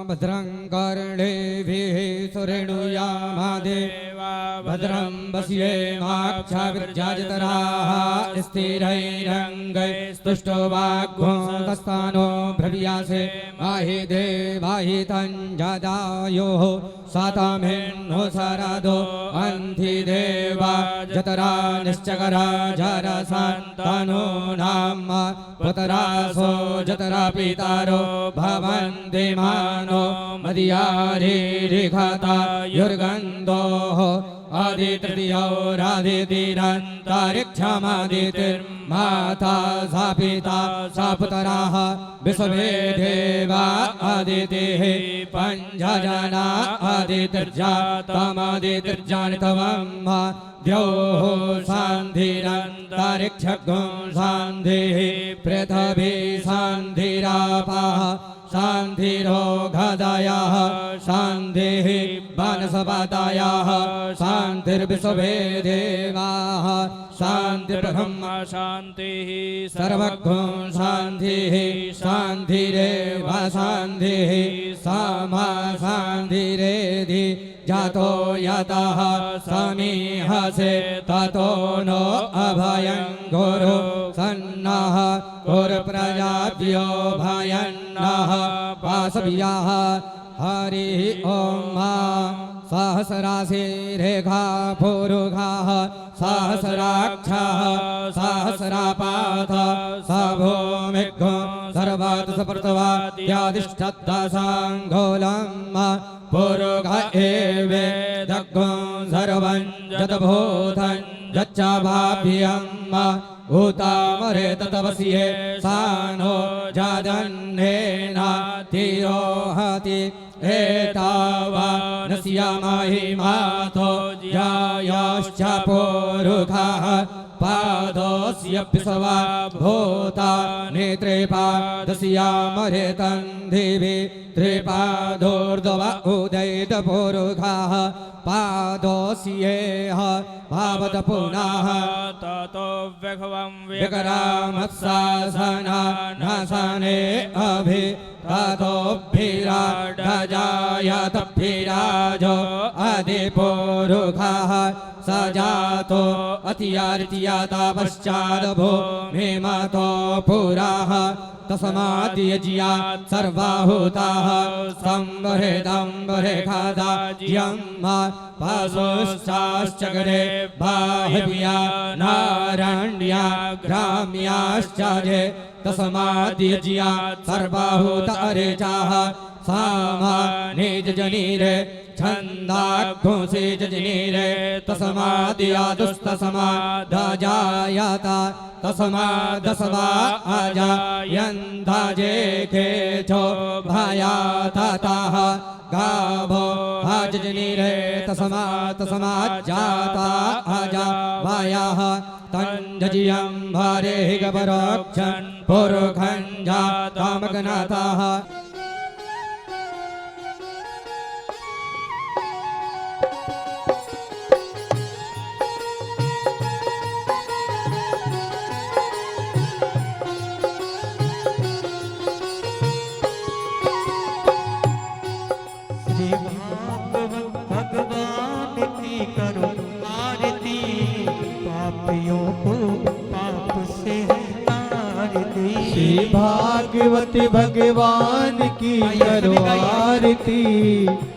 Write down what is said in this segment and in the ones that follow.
भद्रं कर्णेभिः सुरेणुयामादेवा भद्रं पश्येमाक्षाविर्जाजतराः स्थिरैरङ्गैस्तुष्टुवाग्भूतस्थानो भ्रवियासे माहि देवाहि तञ्जादायोः सातामेन्नो सरादो अन्धि देवा जतरा निश्चकरा जरसन्तानो नाम पुतरासो जतरा पितारो भवन्ति मानो मदियारिरिखता युर्गन्धोः आदितृतीयोरादितिरन्तरिक्षमादितिर्माता सा पिता सा पुतराः विश्वे देवा आदितिः पञ्चजना आदितिर्जातमदितिर्जानितवम् द्योः शान्तिरन्तरिक्षगुं शान्तिः पृथिवी शान्तिरापाः शान्तिरोगदयः शान्तिः वनस्पतयः शान्तिर्विश्वे देवाः शान्तिर्ब्रह्म शान्तिः सर्वगुं शान्तिः शान्तिरेव शान्तिः सामा शान्तिरेधि जातो यतः समीहसे ततो नो अभयं गुरु सन्नः गुरुप्रजाभ्यो भयन्नः पाशव्याः हरिः ॐ सहस्रासि रेखा पुरुषाः सहस्राक्षः सहस्रापाथ स भूमिघ्नो सर्वात् सपर्तवाद्यादिष्टदशाङ्गोलम् पुरुष एवेदग्ं सर्वं यद्भूतं यच्च भाव्यम् उतामरे ततवस्ये सानो जादन्नेन तिरोहति एतावा नस्यामहि मातो यायाश्च पुरुषाः पादोऽस्य विश्वा भूता नेत्रेपादस्यामरे तन्दिवि त्रिपादोर्ध्व उदयितपुरुषाः पादोऽस्येह भावत पुनः ततो विभवं विकरामत्सासना नासने अभि ततोभिराडजायतभिराजो अधिपुरुषाः स जातो अतियारितियाता पश्चादभो मेमतो पुराः तस्माद्यज्यात् सर्वाहुताः संवरेदंवरे खादा यम्मा पाशोश्चाश्चकरे बाह्व्या नारण्या ग्राम्याश्च ये तस्माद्यज्यात् सर्वाहुतारे चाः सामाने जनीरे छन्दाघोषे जनीरे तस्माद्यादुस्तस्मादजायता तस्मादस्वा अजायन्ता जेखेचो भयातताः गावो अजनीरे तस्माज्जाता अजावयः तञ्जजियं भरे गपरोक्षन् पुरुखं जातमग्नताः भाग्यवती भगवान की करो आरती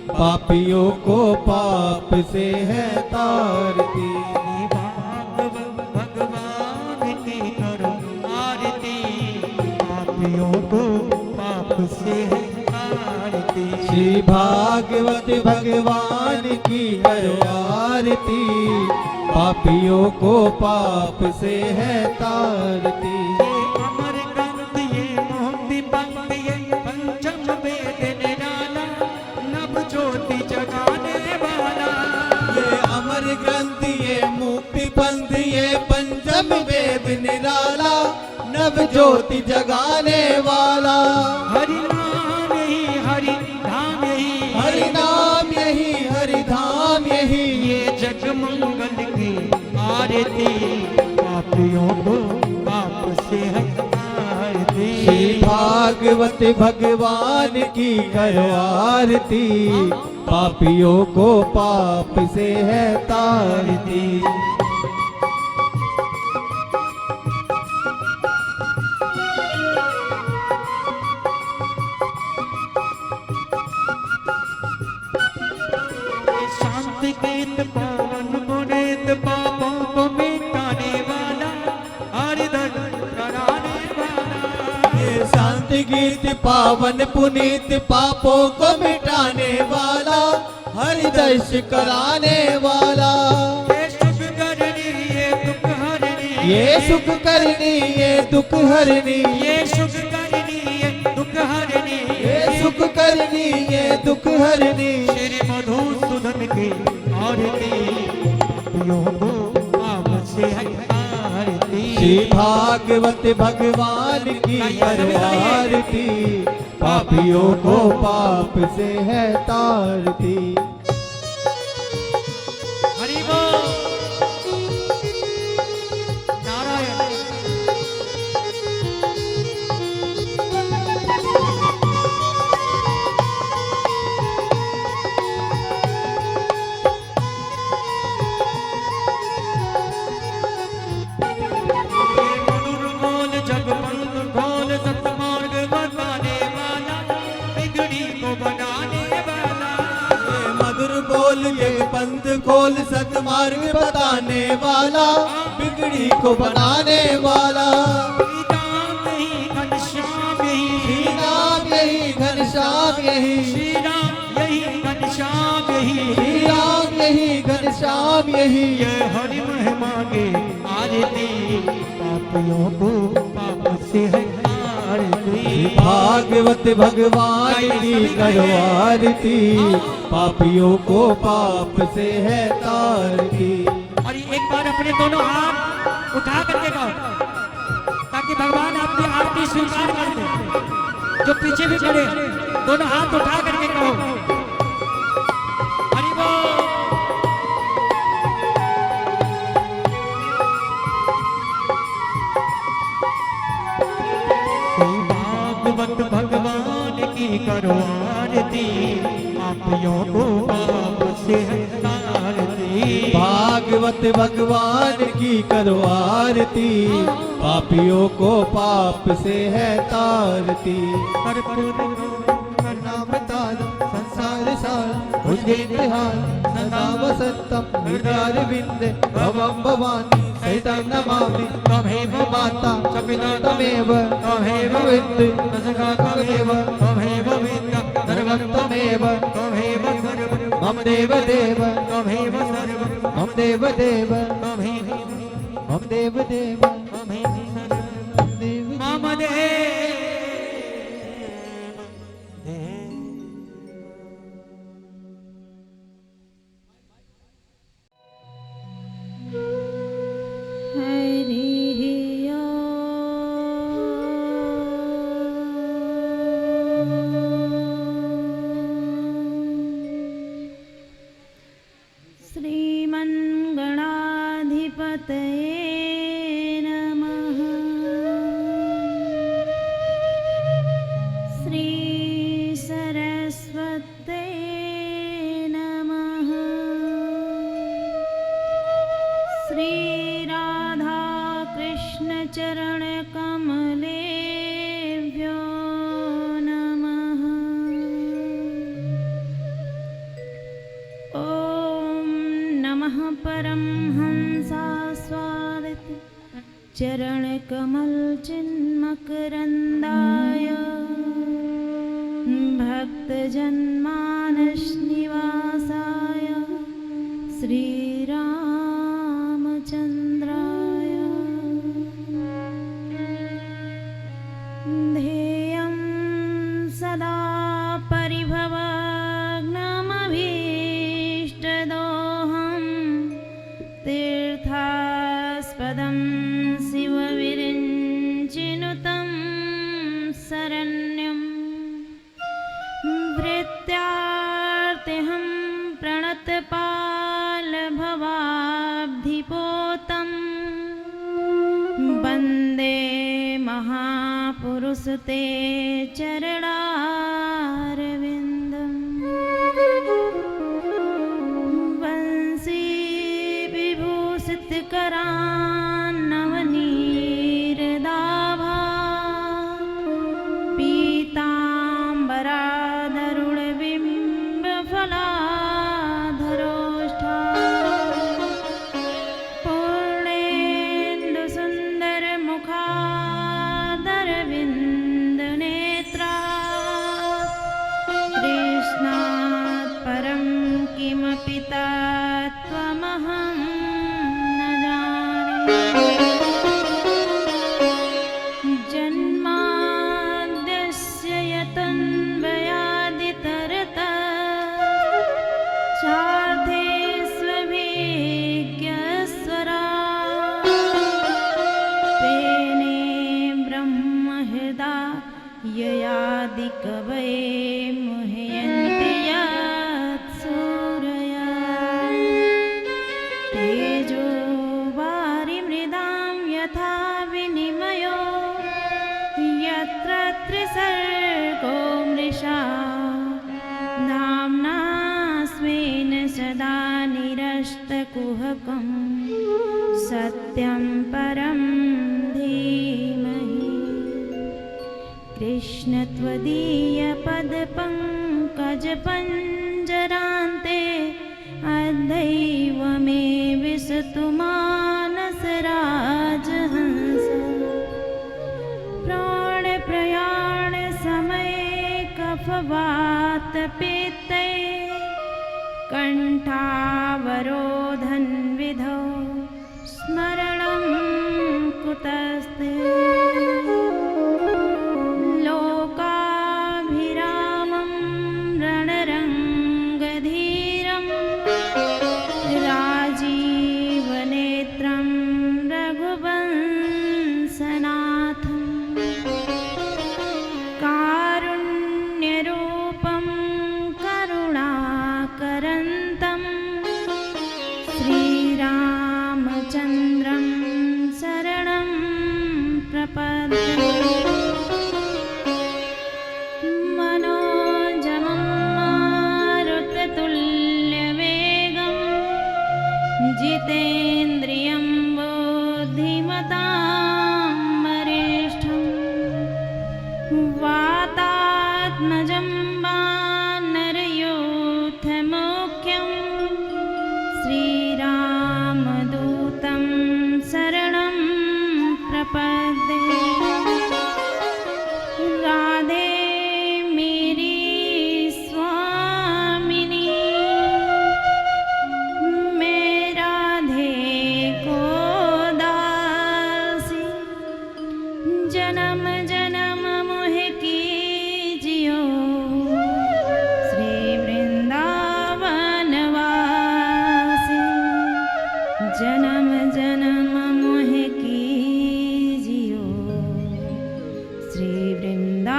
पापियों को पाप से है तारती भगवान की करो आरती पापियों को पाप से है तारती श्री भाग्यवती भगवान की करो आरती पापियों को पाप से है तारती निराला नव ज्योति जगाने वाला हरि नाम यही हरि धाम यही हरि नाम यही हरि धाम यही ये जग मंगल की आरती पापियों को पाप से है आरती श्री भागवत भगवान की करो आरती, पापियों को पाप से है तारती। शांति गीत पवन पुनीत पापों को मिटाने वाला, हरिधन कराने वाला। ये शांति गीत पावन पुनीत पापों को मिटाने वाला, हरिदर्श कराने वाला। ये सुख करनी ये दुख हरनी, ये सुख करनी ये दुख हरनी, ये सुख करनी ये दुख हरनी। ये सुख करनी ये दुख हरनी। श्री मधुसूदन की आरती, पापियों को पाप से है तारती। श्री भागवत भगवान की करो आरती, पापियों को पाप से है तारती। हरि बोल नारायण। मधुर बोल जगबंद बोल, सतमार्ग बताने वाला, बिगड़ी को बनाने वाला। मधुर बोल जगपंथ खोल, सतमार्ग बताने वाला, बिगड़ी को बनाने वाला। श्री राम यही घनश्याम यही, श्री राम यही घनश्याम यही, श्री राम यही घनश्याम श्री राम यही। यही ये हरि महिमा के आरती, पापियों को पाप से है तारती। भागवत भगवान की करो आरती, पापियों को पाप से है तारती। और एक बार अपने दोनों हाथ उठा करके गाओ, ताकि भगवान आपकी आरती स्वीकार कर दे। जो पीछे भी खड़े, दोनों हाथ उठा करके गाओ, हरि बोल। भागवत भगवान की करो आरती, पापियों को पाप से है तारती। भागवत भगवान की करो आरती, पापियों को पाप से है तारती। कर्पूर नाम तार संसार सार भुजगे निहार, सदा वसंतम हृदयारविंदे भवं भवानी सहितं नमामि। त्वमेव माता च पिता त्वमेव, त्वमेव विद्या सखा त्वमेव, त्वमेव विद्या सर्वं त्वमेव, त्वमेव सर्वं मम देव देव, त्वमेव सर्वं मम देव देव, त्वमेव मम देव देव, त्वमेव सर्वं मम देव देव। श्रीमन्गणाधिपतये नमः। श्री सरस्वते नमः। श्री राधा कृष्ण चरण कमलेभ्यो नमः। ॐ नमः परमहंसास्वादित चरण कमल चिन्मकरन्दाय, भक्तजन्मानस निवासाय श्रीरामचन्द्राय। ध्येयं सदा परिभवग्नमभीष्टदोहं, तीर्थास्पदं शिवविरिञ्चिनुतं शरण्यं। भृत्यार्तिहं प्रणतपालभ महापुरुष ते चरणारविन्दम् वंशी विभूषित करान्नवनीरदाभा पीताम्बरादरुणबिम्बफलाधरोष्ठा पूर्णेन्दुसुन्दरमुखादरविन्दनेत्रा कृष्णात् परं किमपि तत्त्वमहं न जाने जन्माद्यस्य यतन्वयादितरतश्चार्थेष्वभिज्ञस्वरा तेने ब्रह्महृदाययादिकवये मुह्यन्ति यत्सूरया तेजो वारिमृदां यथा विनिमयो यत्र त्रिसर्गो मृषा नाम्ना स्वेन सदा निरस्तकुहकं सत्यं परं धीमहि कृष्ण त्वदीयपदपङ्कजपञ्जरान्ते अद्यैव मे विशतु मानसराजहंस प्राणप्रयाण समये कफवातपित्ते कण्ठावरोधन विधौ स्मरणं कुतस्ते लोकाभिरामं रणरङ्गधीरं राजीवनेत्रं रघुवंशनाथं कारुण्यरूपं करुणाकरन्तं श्रीरामचन्द्रं शरणं प्रपद्ये मनोजमं मारुततुल्यवेगं जितेन्द्रियं बुद्धिमतां वरिष्ठं वातात्मजं वानरयूथमुख्यं श्रीरामदूतं शरणं प्रपद्ये राधे मेरी स्वामिनी मैं राधे को दासी जन्म जन्म मोह कीजियो श्री वृंदावनवासी जन्म जन्म मोह कीजियो श्री वृंदावनवासी।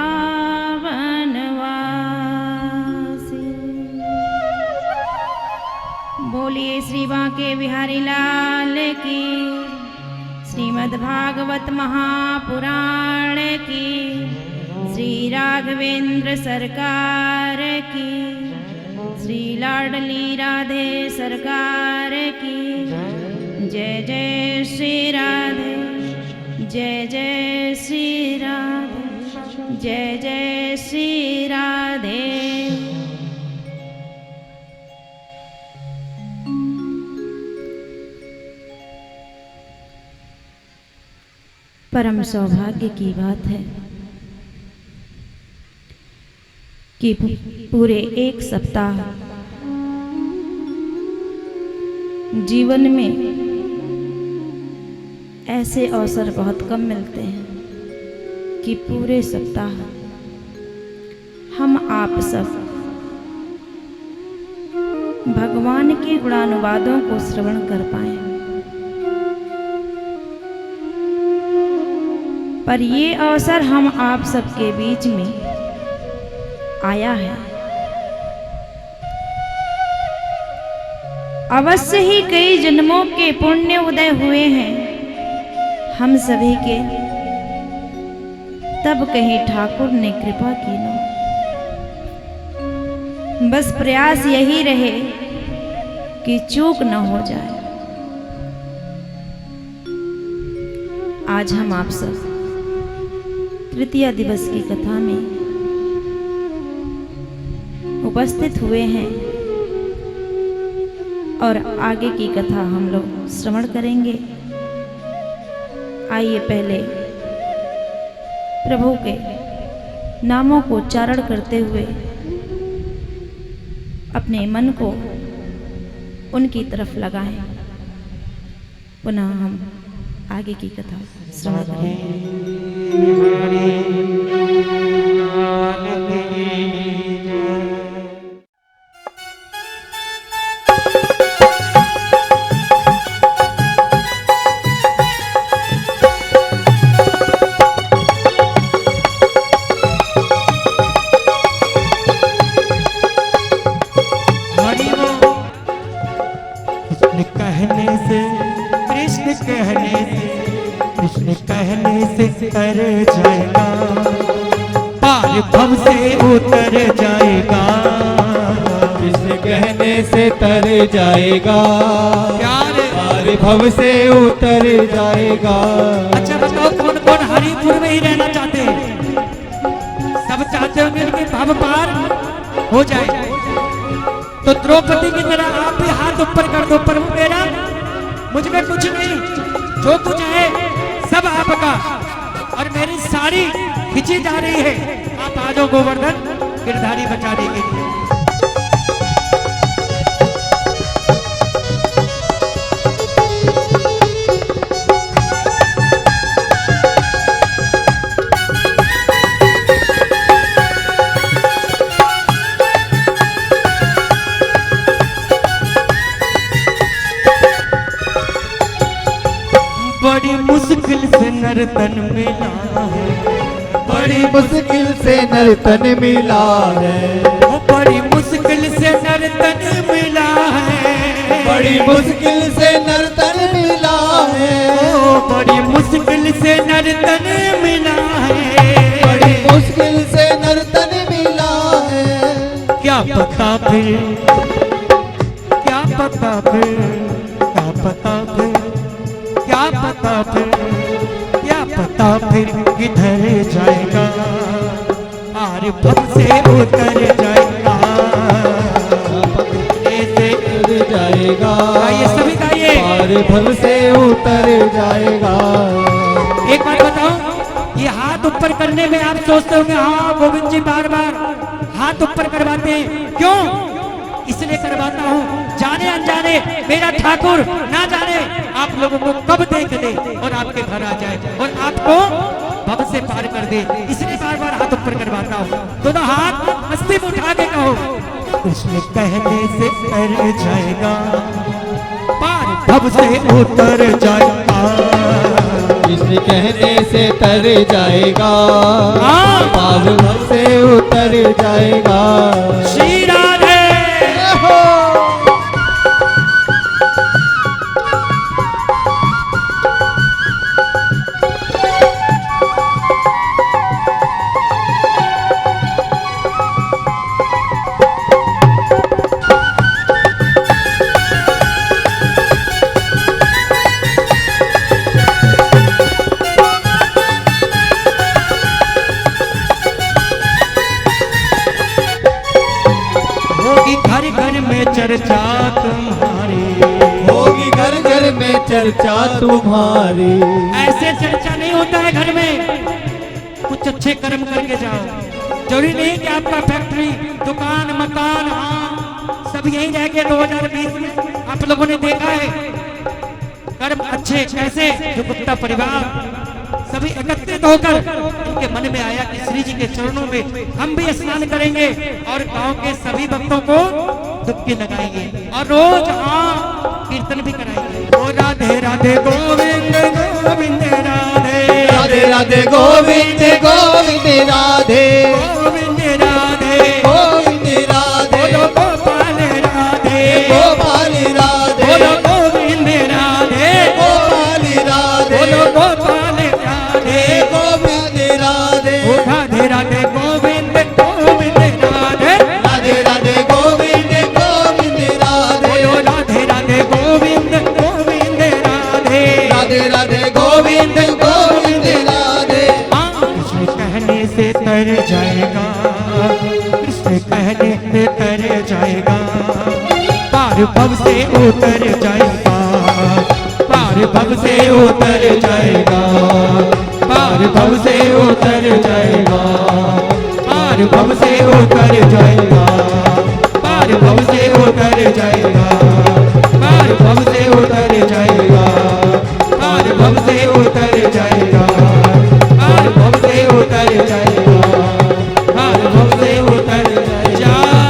बोलिए श्री बांके बिहारी लाल की, श्रीमद्भागवत महापुराण की, श्री राघवेंद्र सरकार की, श्री लाडली राधे सरकार की। जय जय श्री राधे, जय जय श्री राधे, जय जय श्री राधे। परम सौभाग्य की बात है कि पूरे एक सप्ताह जीवन में ऐसे अवसर बहुत कम मिलते हैं कि पूरे सप्ताह हम आप सब भगवान के गुणानुवादों को श्रवण कर पाएं। पर ये अवसर हम आप सबके बीच में आया है। अवश्य ही कई जन्मों के पुण्य उदय हुए हैं हम सभी के, तब कहीं ठाकुर ने कृपा की न। बस प्रयास यही रहे कि चूक न हो जाए। आज हम आप सब तृतीया दिवस की कथा में उपस्थित हुए हैं और आगे की कथा हम लोग श्रवण करेंगे। आइए पहले प्रभु के नामों को उच्चारण करते हुए अपने मन को उनकी तरफ लगाएं। पुनः हम आगे की कथा श्रवण करेंगे। कृष्ण कहने से तर जाएगा, पार भव से उतर जाएगा। कृष्ण कहने से तर जाएगा, पार भव से उतर जाएगा। अच्छा बताओ कौन कौन हरिपुर में ही रहना चाहते हैं? सब चाहते होंगे कि भव पार हो जाए। तो द्रौपदी की तरह आप भी हाथ ऊपर कर दो, प्रभु मेरा मुझ में कुछ नहीं, जो कुछ है सब आपका, और मेरी साड़ी खिंची जा रही है। आप आ जाओ गोवर्धन गिरधारी बचाने के लिए। बड़ी मुश्किल से नर्तन मिला है, बड़ी मुश्किल से नर्तन मिला है, बड़ी मुश्किल से नर्तन मिला है, बड़ी मुश्किल से नर्तन मिला है, बड़ी मुश्किल से नर्तन मिला है, बड़ी मुश्किल से नर्तन मिला है। क्या पता फिर, क्या पता फिर, क्या पता फिर, क्या पता फिर, क्या पता फिर किधर जाएगा, पार भव से उतर जाएगा, ऐसे उतर जाएगा। गाइए सभी गाइए, पार भव से उतर जाएगा। एक बात बताओ, ये हाथ ऊपर करने में आप सोचते होंगे हाँ गोविंद जी बार बार हाथ ऊपर करवाते हैं, क्यों? इसलिए करवाता हूँ जाने अनजाने मेरा ठाकुर ना जाने आप लोगों को कब देख ले और आपके घर आ जाए और आपको भव से पार कर दे, इसलिए बार बार हाथ ऊपर करवाता हूँ। दोनों हाथ मस्ती में उठा के कहो, कृष्ण कहने से तर जाएगा, पार भव से उतर जाएगा। कृष्ण कहने से तर जाएगा, पार भव से उतर जाएगा। श्री राधे। घर घर में चर्चा तुम्हारी, होगी घर घर में चर्चा तुम्हारी। ऐसे चर्चा नहीं होता है घर में, कुछ अच्छे कर्म करके जाओ। जरूरी नहीं कि आपका फैक्ट्री दुकान मकान हाँ सब यही रह गया। 2020 में आप लोगों ने देखा है कर्म अच्छे कैसे, जो गुप्ता परिवार सभी एकत्रित होकर उनके मन में आया कि श्री जी के चरणों में हम भी स्नान करेंगे और गांव के सभी भक्तों को डुबकी लगाएंगे और रोज हाँ कीर्तन भी कराएंगे। ओ राधे राधे गोविंद गोविंद राधे, राधे राधे गोविंद गोविंद राधे, गोविंद राधे गोविंद राधे, बोलो गोपाल राधे, गोपाल राधे, बोलो गोविंद राधे, गोपाल राधे, बोलो गोपाल राधे, गोविंद राधे। जाएगा, पार भव से उतर जाएगा, पार भव से उतर जाएगा, पार भव से उतर जाएगा, पार भव से उतर जाएगा, पार भव से उतर जाएगा, पार भव से उतर जाएगा, पार भव से उतर जाएगा, पार भव से उतर जाएगा, पार भव से उतर जाएगा।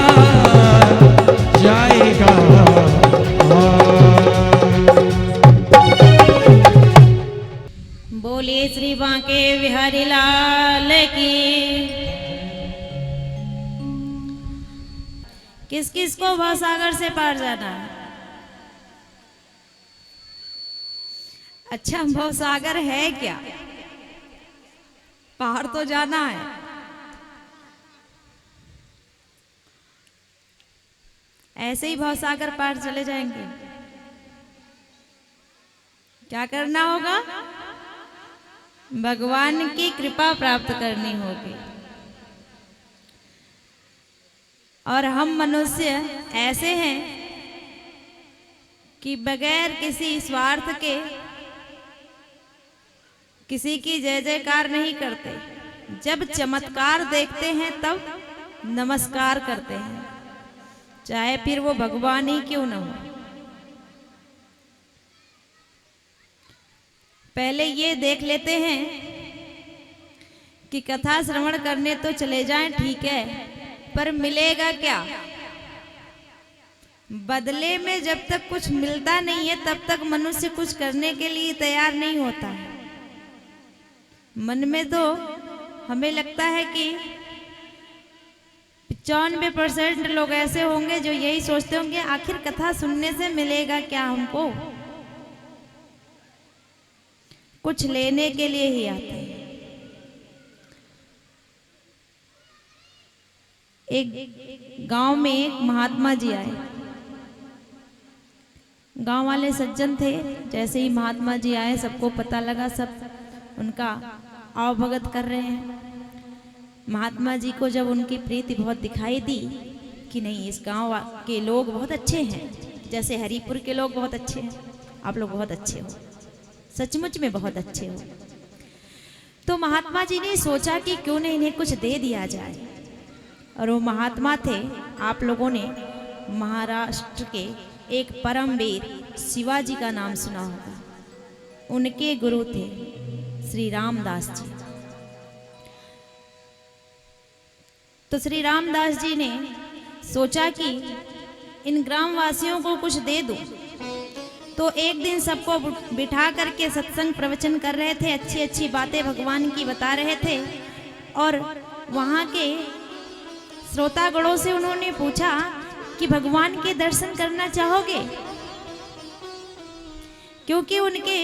बोलिए श्री बांके बिहारी लाल की। किस किस को भवसागर से पार जाना है? अच्छा, भवसागर है क्या? पार तो जाना है। ऐसे ही भवसागर पार चले जाएंगे? क्या करना होगा? भगवान की कृपा प्राप्त करनी होगी। और हम मनुष्य ऐसे हैं कि बगैर किसी स्वार्थ के किसी की जय जयकार नहीं करते। जब चमत्कार देखते हैं तब नमस्कार करते हैं, चाहे फिर वो भगवान ही क्यों न हो। पहले ये देख लेते हैं कि कथा श्रवण करने तो चले जाएं, ठीक है, पर मिलेगा क्या? बदले में जब तक कुछ मिलता नहीं है तब तक मनुष्य कुछ करने के लिए तैयार नहीं होता है। मन में तो हमें लगता है कि 95% लोग ऐसे होंगे जो यही सोचते होंगे, आखिर कथा सुनने से मिलेगा क्या हमको? कुछ लेने के लिए ही आते हैं। एक गांव में एक महात्मा जी आए। गांव वाले सज्जन थे। जैसे ही महात्मा जी आए सबको पता लगा, सब उनका आवभगत कर रहे हैं। महात्मा जी को जब उनकी प्रीति बहुत दिखाई दी कि नहीं, इस गांव के लोग बहुत अच्छे हैं, जैसे हरिपुर के लोग बहुत अच्छे हैं, आप लोग बहुत अच्छे हो, सचमुच में बहुत अच्छे हो, तो महात्मा जी ने सोचा कि क्यों नहीं इन्हें कुछ दे दिया जाए। और वो महात्मा थे, आप लोगों ने महाराष्ट्र के एक परमवीर शिवाजी का नाम सुना होगा। उनके गुरु थे श्री रामदास जी। तो श्री रामदास जी ने सोचा कि इन ग्रामवासियों को कुछ दे दूं। तो एक दिन सबको बिठा करके सत्संग प्रवचन कर रहे थे, अच्छी अच्छी बातें भगवान की बता रहे थे। और वहाँ के श्रोतागणों से उन्होंने पूछा कि भगवान के दर्शन करना चाहोगे? क्योंकि उनके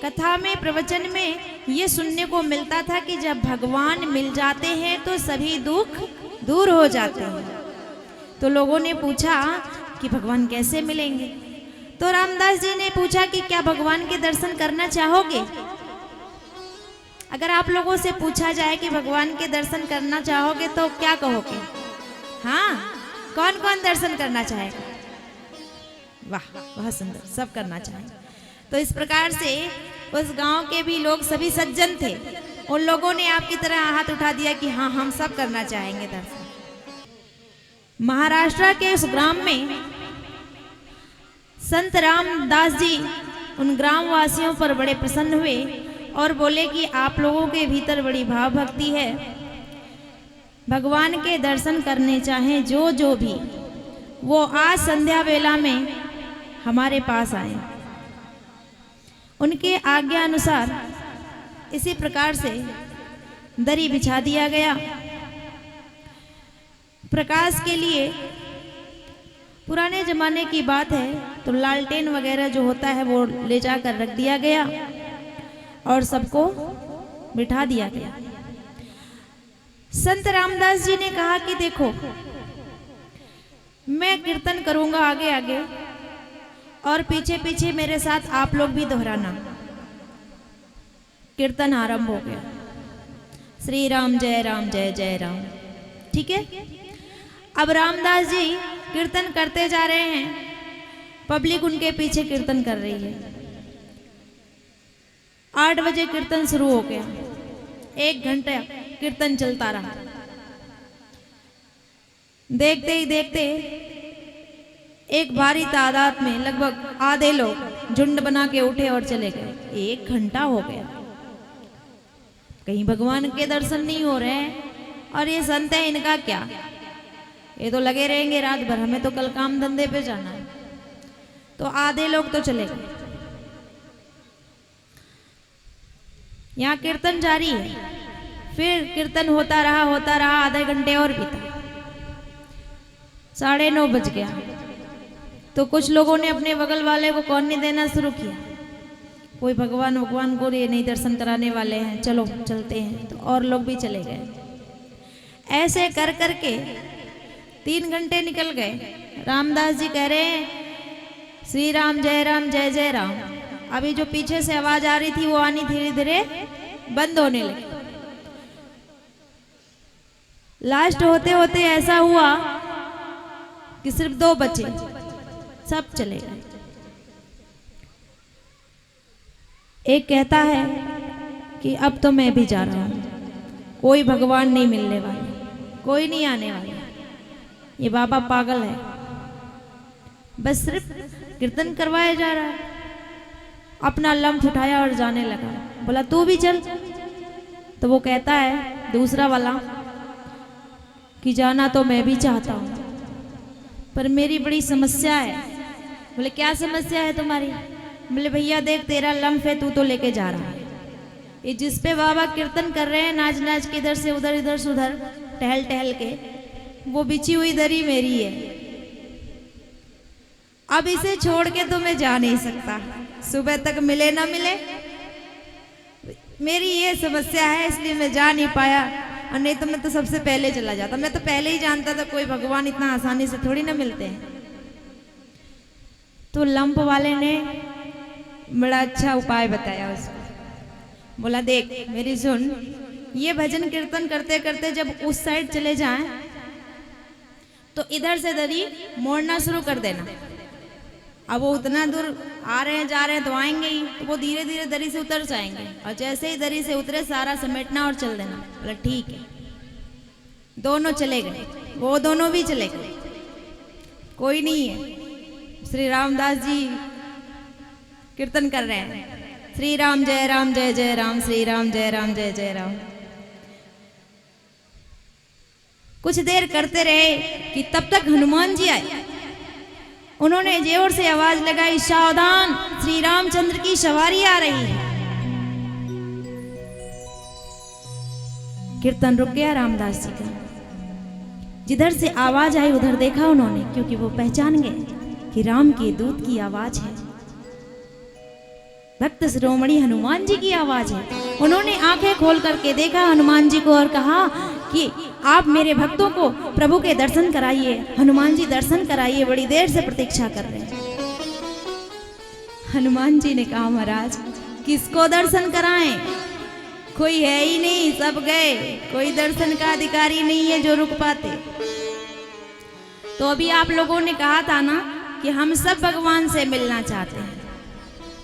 कथा में, प्रवचन में ये सुनने को मिलता था कि जब भगवान मिल जाते हैं तो सभी दुख दूर हो जाते हैं। तो लोगों ने पूछा कि भगवान कैसे मिलेंगे? तो रामदास जी ने पूछा कि क्या भगवान के दर्शन करना चाहोगे? अगर आप लोगों से पूछा जाए कि भगवान के दर्शन करना चाहोगे तो क्या कहोगे? हाँ, कौन कौन दर्शन करना चाहेगा? वाह, बहुत सुंदर, सब करना चाहेंगे। तो इस प्रकार से उस गांव के भी लोग सभी सज्जन थे। उन लोगों ने आपकी तरह हाथ उठा दिया कि हाँ, हम सब करना चाहेंगे दर्शन। महाराष्ट्र के उस ग्राम में संत रामदास जी उन ग्राम वासियों पर बड़े प्रसन्न हुए और बोले कि आप लोगों के भीतर बड़ी भाव भक्ति है, भगवान के दर्शन करने चाहें जो भी, वो आज संध्या वेला में हमारे पास आए। उनके आज्ञा अनुसार इसी प्रकार से दरी बिछा दिया गया। प्रकाश के लिए पुराने जमाने की बात है तो लालटेन वगैरह जो होता है वो ले जाकर रख दिया गया और सबको बिठा दिया गया। संत रामदास जी ने कहा कि देखो, मैं कीर्तन करूंगा आगे आगे और पीछे पीछे मेरे साथ आप लोग भी दोहराना। कीर्तन आरंभ हो गया। श्री राम जय जय राम, ठीक है। अब रामदास जी कीर्तन करते जा रहे हैं, पब्लिक उनके पीछे कीर्तन कर रही है। 8 बजे कीर्तन शुरू हो गया, 1 घंटा कीर्तन चलता रहा। देखते ही देखते एक भारी तादाद में लगभग आधे लोग झुंड बना के उठे और चले गए। 1 घंटा हो गया, कहीं भगवान के दर्शन नहीं हो रहे हैं। और ये संत है, इनका क्या, ये तो लगे रहेंगे रात भर, हमें तो कल काम धंधे पे जाना है। तो आधे लोग तो चले गए। यहाँ कीर्तन जारी है, फिर कीर्तन होता रहा, आधे घंटे और बीता। 9:30 बज गया तो कुछ लोगों ने अपने बगल वाले को कौनी देना शुरू किया। कोई भगवान को ये नहीं दर्शन कराने वाले हैं, चलो चलते हैं। तो और लोग भी चले गए। ऐसे कर करके 3 घंटे निकल गए। रामदास जी कह रहे हैं श्री राम जय जय राम। अभी जो पीछे से आवाज आ रही थी वो आनी धीरे धीरे बंद होने लगी। लास्ट होते होते ऐसा हुआ कि सिर्फ 2 बचे, सब चले गए। एक कहता है कि अब तो मैं भी जा रहा हूं, कोई भगवान नहीं मिलने वाले, कोई नहीं आने वाला, ये बाबा पागल है, बस सिर्फ कीर्तन करवाया जा रहा है। अपना लम्फ उठाया और जाने लगा। बोला तू भी चल। तो वो कहता है दूसरा वाला कि जाना तो मैं भी चाहता हूं, पर मेरी बड़ी समस्या है। बोले क्या समस्या है तुम्हारी? बोले भैया देख, तेरा लम्फ है, तू तो लेके जा रहा है। ये जिस पे बाबा कीर्तन कर रहे हैं, नाच नाच के इधर से उधर टहल टहल के, वो बिछी हुई दरी मेरी है। अब इसे छोड़ के तो मैं जा नहीं सकता, सुबह तक मिले ना मिले, मेरी ये समस्या है, इसलिए मैं जा नहीं पाया। और नहीं तो मैं तो सबसे पहले चला जाता। मैं तो पहले ही जानता था कोई भगवान इतना आसानी से थोड़ी ना मिलते हैं। तो लंप वाले ने बड़ा अच्छा उपाय बताया उसको। बोला देख मेरी सुन, ये भजन कीर्तन करते करते जब उस साइड चले जाएं तो इधर से दरी मोड़ना शुरू कर देना। अब वो उतना दूर आ रहे हैं जा रहे हैं तो आएंगे ही, तो वो धीरे धीरे दरी से उतर जाएंगे। और जैसे ही दरी से उतरे सारा समेटना और चल देना। बोला ठीक है। दोनों चले गए, वो दोनों भी चले गए, कोई नहीं है। श्री रामदास जी कीर्तन कर रहे हैं, श्री राम जय राम, श्री राम जय जय राम। कुछ देर करते रहे कि तब तक हनुमान जी आए। उन्होंने जोर से आवाज लगाई, सावधान, श्री रामचंद्र की सवारी आ रही है। कीर्तन रुक गया रामदास जी का। जिधर से आवाज आई उधर देखा उन्होंने, क्योंकि वो पहचान गए कि राम के दूत की आवाज है, भक्त शिरोमणि हनुमान जी की आवाज है। उन्होंने आंखें खोल करके देखा हनुमान जी को और कहा कि आप मेरे भक्तों को प्रभु के दर्शन कराइए। हनुमान जी दर्शन कराइए, बड़ी देर से प्रतीक्षा कर रहे हैं। हनुमान जी ने कहा महाराज किसको दर्शन कराएं, कोई है ही नहीं, सब गए, कोई दर्शन का अधिकारी नहीं है जो रुक पाते। तो अभी आप लोगों ने कहा था ना कि हम सब भगवान से मिलना चाहते हैं।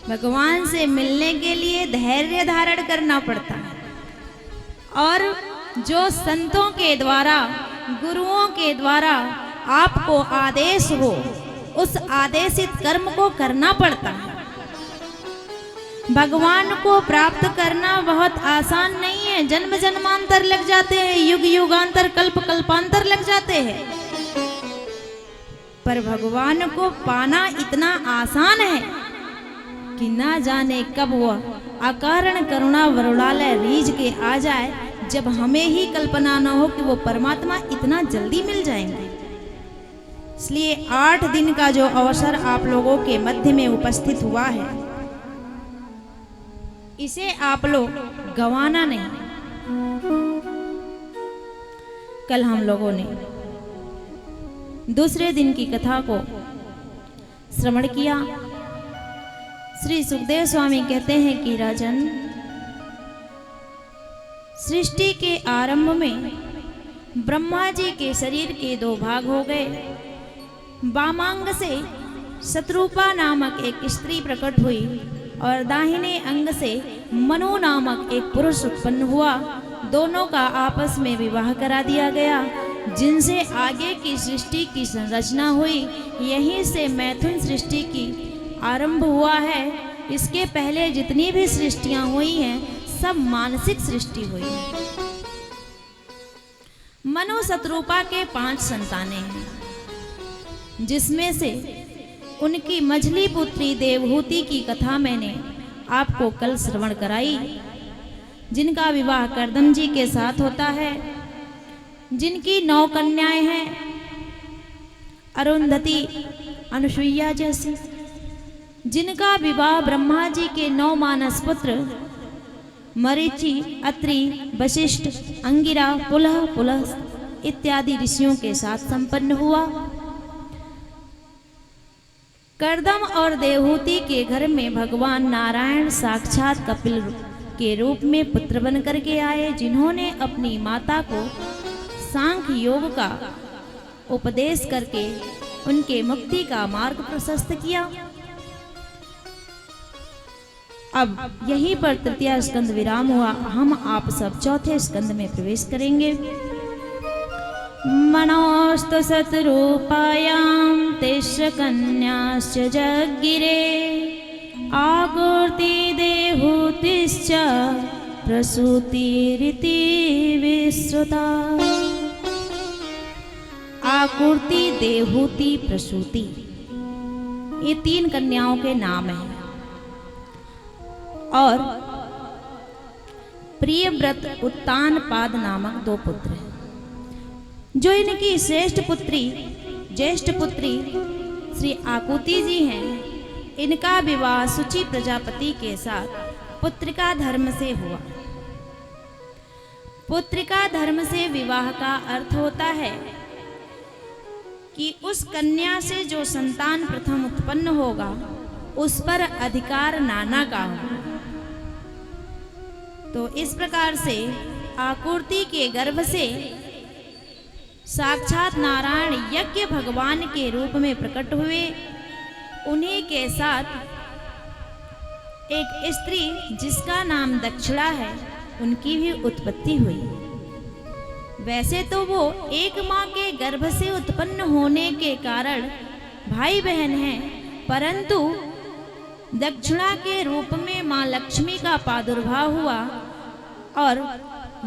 भगवान से मिलने के लिए धैर्य धारण करना पड़ता है, और जो संतों के द्वारा, गुरुओं के द्वारा आपको आदेश हो, उस आदेशित कर्म को करना पड़ता है। भगवान को प्राप्त करना बहुत आसान नहीं है। जन्म जन्मांतर लग जाते हैं, युग युगांतर, कल्प कल्पांतर लग जाते हैं, पर भगवान को पाना इतना आसान है कि ना जाने कब वह अकारण करुणा वरुणालय रीझ के आ जाए, जब हमें ही कल्पना न हो कि वो परमात्मा इतना जल्दी मिल जाएंगे। इसलिए 8 दिन का जो अवसर आप लोगों के मध्य में उपस्थित हुआ है, इसे आप लोग गंवाना नहीं। कल हम लोगों ने दूसरे दिन की कथा को श्रवण किया। श्री सुखदेव स्वामी कहते हैं कि राजन, सृष्टि के आरंभ में ब्रह्मा जी के शरीर के दो भाग हो गए। वामांग से शत्रुपा नामक एक स्त्री प्रकट हुई और दाहिने अंग से मनु नामक एक पुरुष उत्पन्न हुआ। दोनों का आपस में विवाह करा दिया गया, जिनसे आगे की सृष्टि की संरचना हुई। यहीं से मैथुन सृष्टि की आरंभ हुआ है। इसके पहले जितनी भी सृष्टियां हुई हैं सब मानसिक सृष्टि हुई है। मनु शत्रुपा के 5 संतानें हैं, जिसमें से उनकी मझली पुत्री देवहूति की कथा मैंने आपको कल श्रवण कराई, जिनका विवाह कर्दम जी के साथ होता है, जिनकी 9 कन्याएं हैं, अरुंधति, अनुसुईया जैसी, जिनका विवाह ब्रह्मा जी के 9 मानस पुत्र मरीचि, अत्रि, वशिष्ठ, अंगिरा, पुलह, पुलह इत्यादि ऋषियों के साथ संपन्न हुआ। कर्दम और देवहूति के घर में भगवान नारायण साक्षात कपिल के रूप में पुत्र बन करके आए, जिन्होंने अपनी माता को सांख्य योग का उपदेश करके उनके मुक्ति का मार्ग प्रशस्त किया। अब यहीं पर तृतीय स्कंद विराम हुआ। हम आप सब चौथे स्कंद में प्रवेश करेंगे। मनोस्तु शतरूपायां तिस्र कन्याश्च जगिरे आकुर्ति देहूतिश्च प्रसूतिरिति विश्रुता। आकुर्ति, देहूति, प्रसूति, ये 3 कन्याओं के नाम हैं। और प्रियव्रत, उत्तानपाद नामक 2 पुत्र हैं। जो इनकी श्रेष्ठ पुत्री, ज्येष्ठ पुत्री श्री आकुति जी हैं, इनका विवाह सुचि प्रजापति के साथ पुत्रिका धर्म से हुआ। पुत्रिका धर्म से विवाह का अर्थ होता है कि उस कन्या से जो संतान प्रथम उत्पन्न होगा उस पर अधिकार नाना का होगा। तो इस प्रकार से आकुर्ति के गर्भ से साक्षात नारायण यज्ञ भगवान के रूप में प्रकट हुए। उन्हीं के साथ एक स्त्री जिसका नाम दक्षिणा है, उनकी भी उत्पत्ति हुई। वैसे तो वो एक माँ के गर्भ से उत्पन्न होने के कारण भाई बहन हैं, परंतु दक्षिणा के रूप में माँ लक्ष्मी का प्रादुर्भाव हुआ और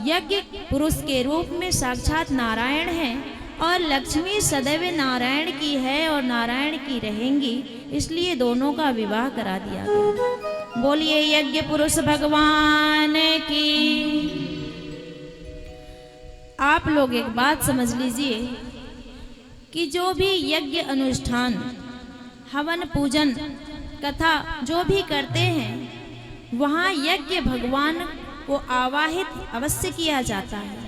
यज्ञ पुरुष के रूप में साक्षात नारायण हैं, और लक्ष्मी सदैव नारायण की है और नारायण की रहेंगी, इसलिए दोनों का विवाह करा दिया गया। बोलिए यज्ञ पुरुष भगवान की। आप लोग एक बात समझ लीजिए कि जो भी यज्ञ अनुष्ठान, हवन पूजन, कथा जो भी करते हैं, वहाँ यज्ञ भगवान को आवाहित अवश्य किया जाता है।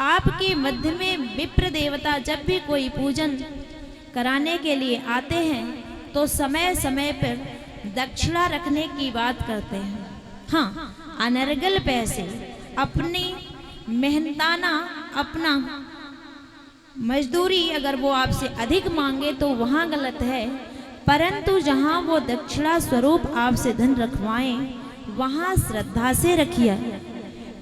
आपके मध्य में विप्र देवता जब भी कोई पूजन कराने के लिए आते हैं तो समय समय पर दक्षिणा रखने की बात करते हैं। हाँ, अनर्गल पैसे, अपनी मेहनताना, अपना मजदूरी अगर वो आपसे अधिक मांगे तो वहाँ गलत है, परंतु जहाँ वो दक्षिणा स्वरूप आपसे धन रखवाएं वहाँ श्रद्धा से रखिए,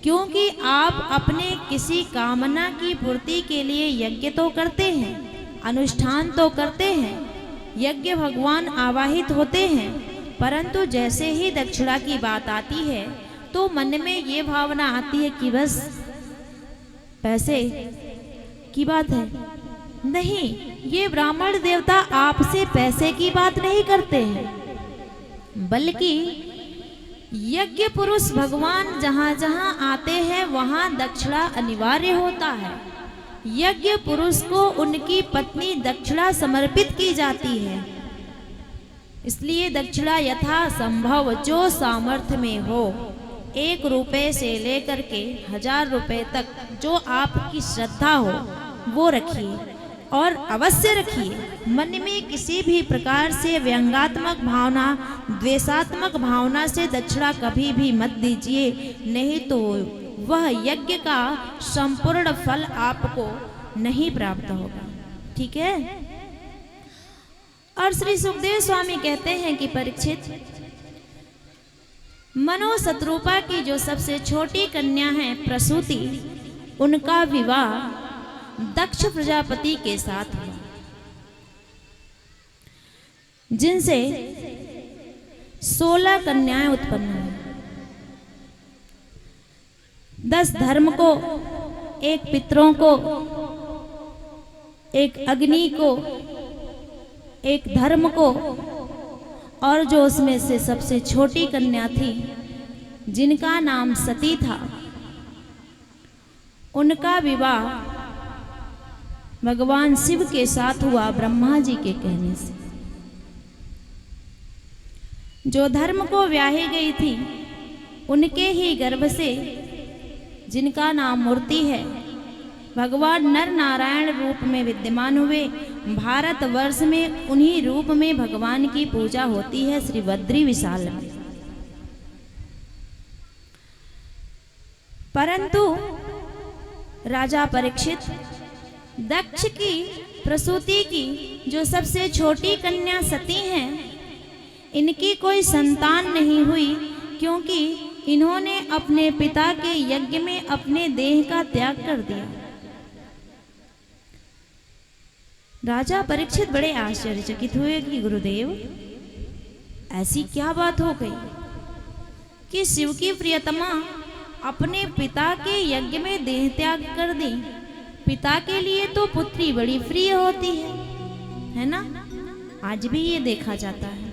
क्योंकि आप अपने किसी कामना की पूर्ति के लिए यज्ञ तो करते हैं, अनुष्ठान तो करते हैं, यज्ञ भगवान आवाहित होते हैं, परंतु जैसे ही दक्षिणा की बात आती है तो मन में ये भावना आती है कि बस पैसे की बात है। नहीं, ये ब्राह्मण देवता आपसे पैसे की बात नहीं करते हैं, बल्कि यज्ञ पुरुष भगवान जहाँ जहाँ आते हैं वहाँ दक्षिणा अनिवार्य होता है। यज्ञ पुरुष को उनकी पत्नी दक्षिणा समर्पित की जाती है, इसलिए दक्षिणा यथा संभव जो सामर्थ्य में हो, 1 रुपए से लेकर के 1000 रुपए तक जो आपकी श्रद्धा हो वो रखिए, और अवश्य रखिए। मन में किसी भी प्रकार से व्यंगात्मक भावना, द्वेषात्मक भावना से दक्षिणा कभी भी मत दीजिए, नहीं तो वह यज्ञ का संपूर्ण फल आपको नहीं प्राप्त होगा। ठीक है। और श्री सुखदेव स्वामी कहते हैं कि परीक्षित, मनो शत्रुपा की जो सबसे छोटी कन्या है प्रसूति, उनका विवाह दक्ष प्रजापति के साथ हुआ, जिनसे 16 कन्याएं उत्पन्न हुई। 10 धर्म को, 1 पितरों को, 1 अग्नि को, 1 धर्म को, और जो उसमें से सबसे छोटी कन्या थी जिनका नाम सती था, उनका विवाह भगवान शिव के साथ हुआ ब्रह्मा जी के कहने से। जो धर्म को ब्याही गई थी उनके ही गर्भ से, जिनका नाम मूर्ति है, भगवान नर नारायण रूप में विद्यमान हुए। भारतवर्ष में उन्हीं रूप में भगवान की पूजा होती है श्री बद्री विशाल में। परंतु राजा परीक्षित, दक्ष की प्रसूति की जो सबसे छोटी कन्या सती हैं, इनकी कोई संतान नहीं हुई, क्योंकि इन्होंने अपने पिता के यज्ञ में अपने देह का त्याग कर दिया। राजा परीक्षित बड़े आश्चर्यचकित हुए कि गुरुदेव, ऐसी क्या बात हो गई कि शिव की प्रियतमा अपने पिता के यज्ञ में देह त्याग कर दी। पिता के लिए तो पुत्री बड़ी प्रिय होती है ना? आज भी ये देखा जाता है,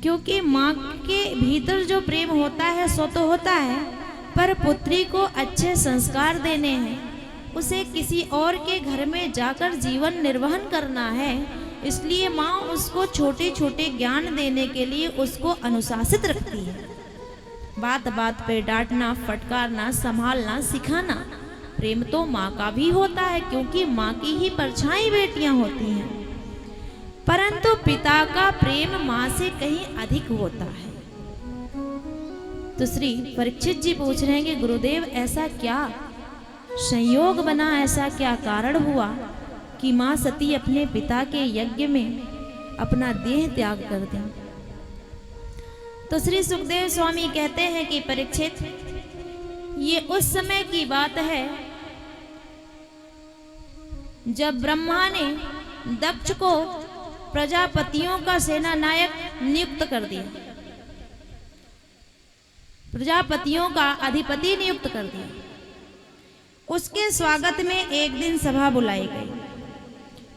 क्योंकि माँ के भीतर जो प्रेम होता है सो तो होता है, पर पुत्री को अच्छे संस्कार देने हैं, उसे किसी और के घर में जाकर जीवन निर्वहन करना है, इसलिए माँ उसको छोटे छोटे ज्ञान देने के लिए उसको अनुशासित रखती है। बात बात पे डांटना, फटकारना, संभालना, सिखाना, प्रेम तो माँ का भी होता है, क्योंकि माँ की ही परछाई बेटियां होती हैं। परंतु पिता का प्रेम माँ से कहीं अधिक होता है। तो श्री परीक्षित जी पूछ रहे हैं कि गुरुदेव, ऐसा क्या संयोग बना, ऐसा क्या कारण हुआ कि माँ सती अपने पिता के यज्ञ में अपना देह त्याग कर दें? तो श्री सुखदेव स्वामी कहते हैं कि परीक्षित, ये उस समय की बात है जब ब्रह्मा ने दक्ष को प्रजापतियों का सेना नायक नियुक्त कर दिया, प्रजापतियों का अधिपति नियुक्त कर दिया। उसके स्वागत में एक दिन सभा बुलाई गई,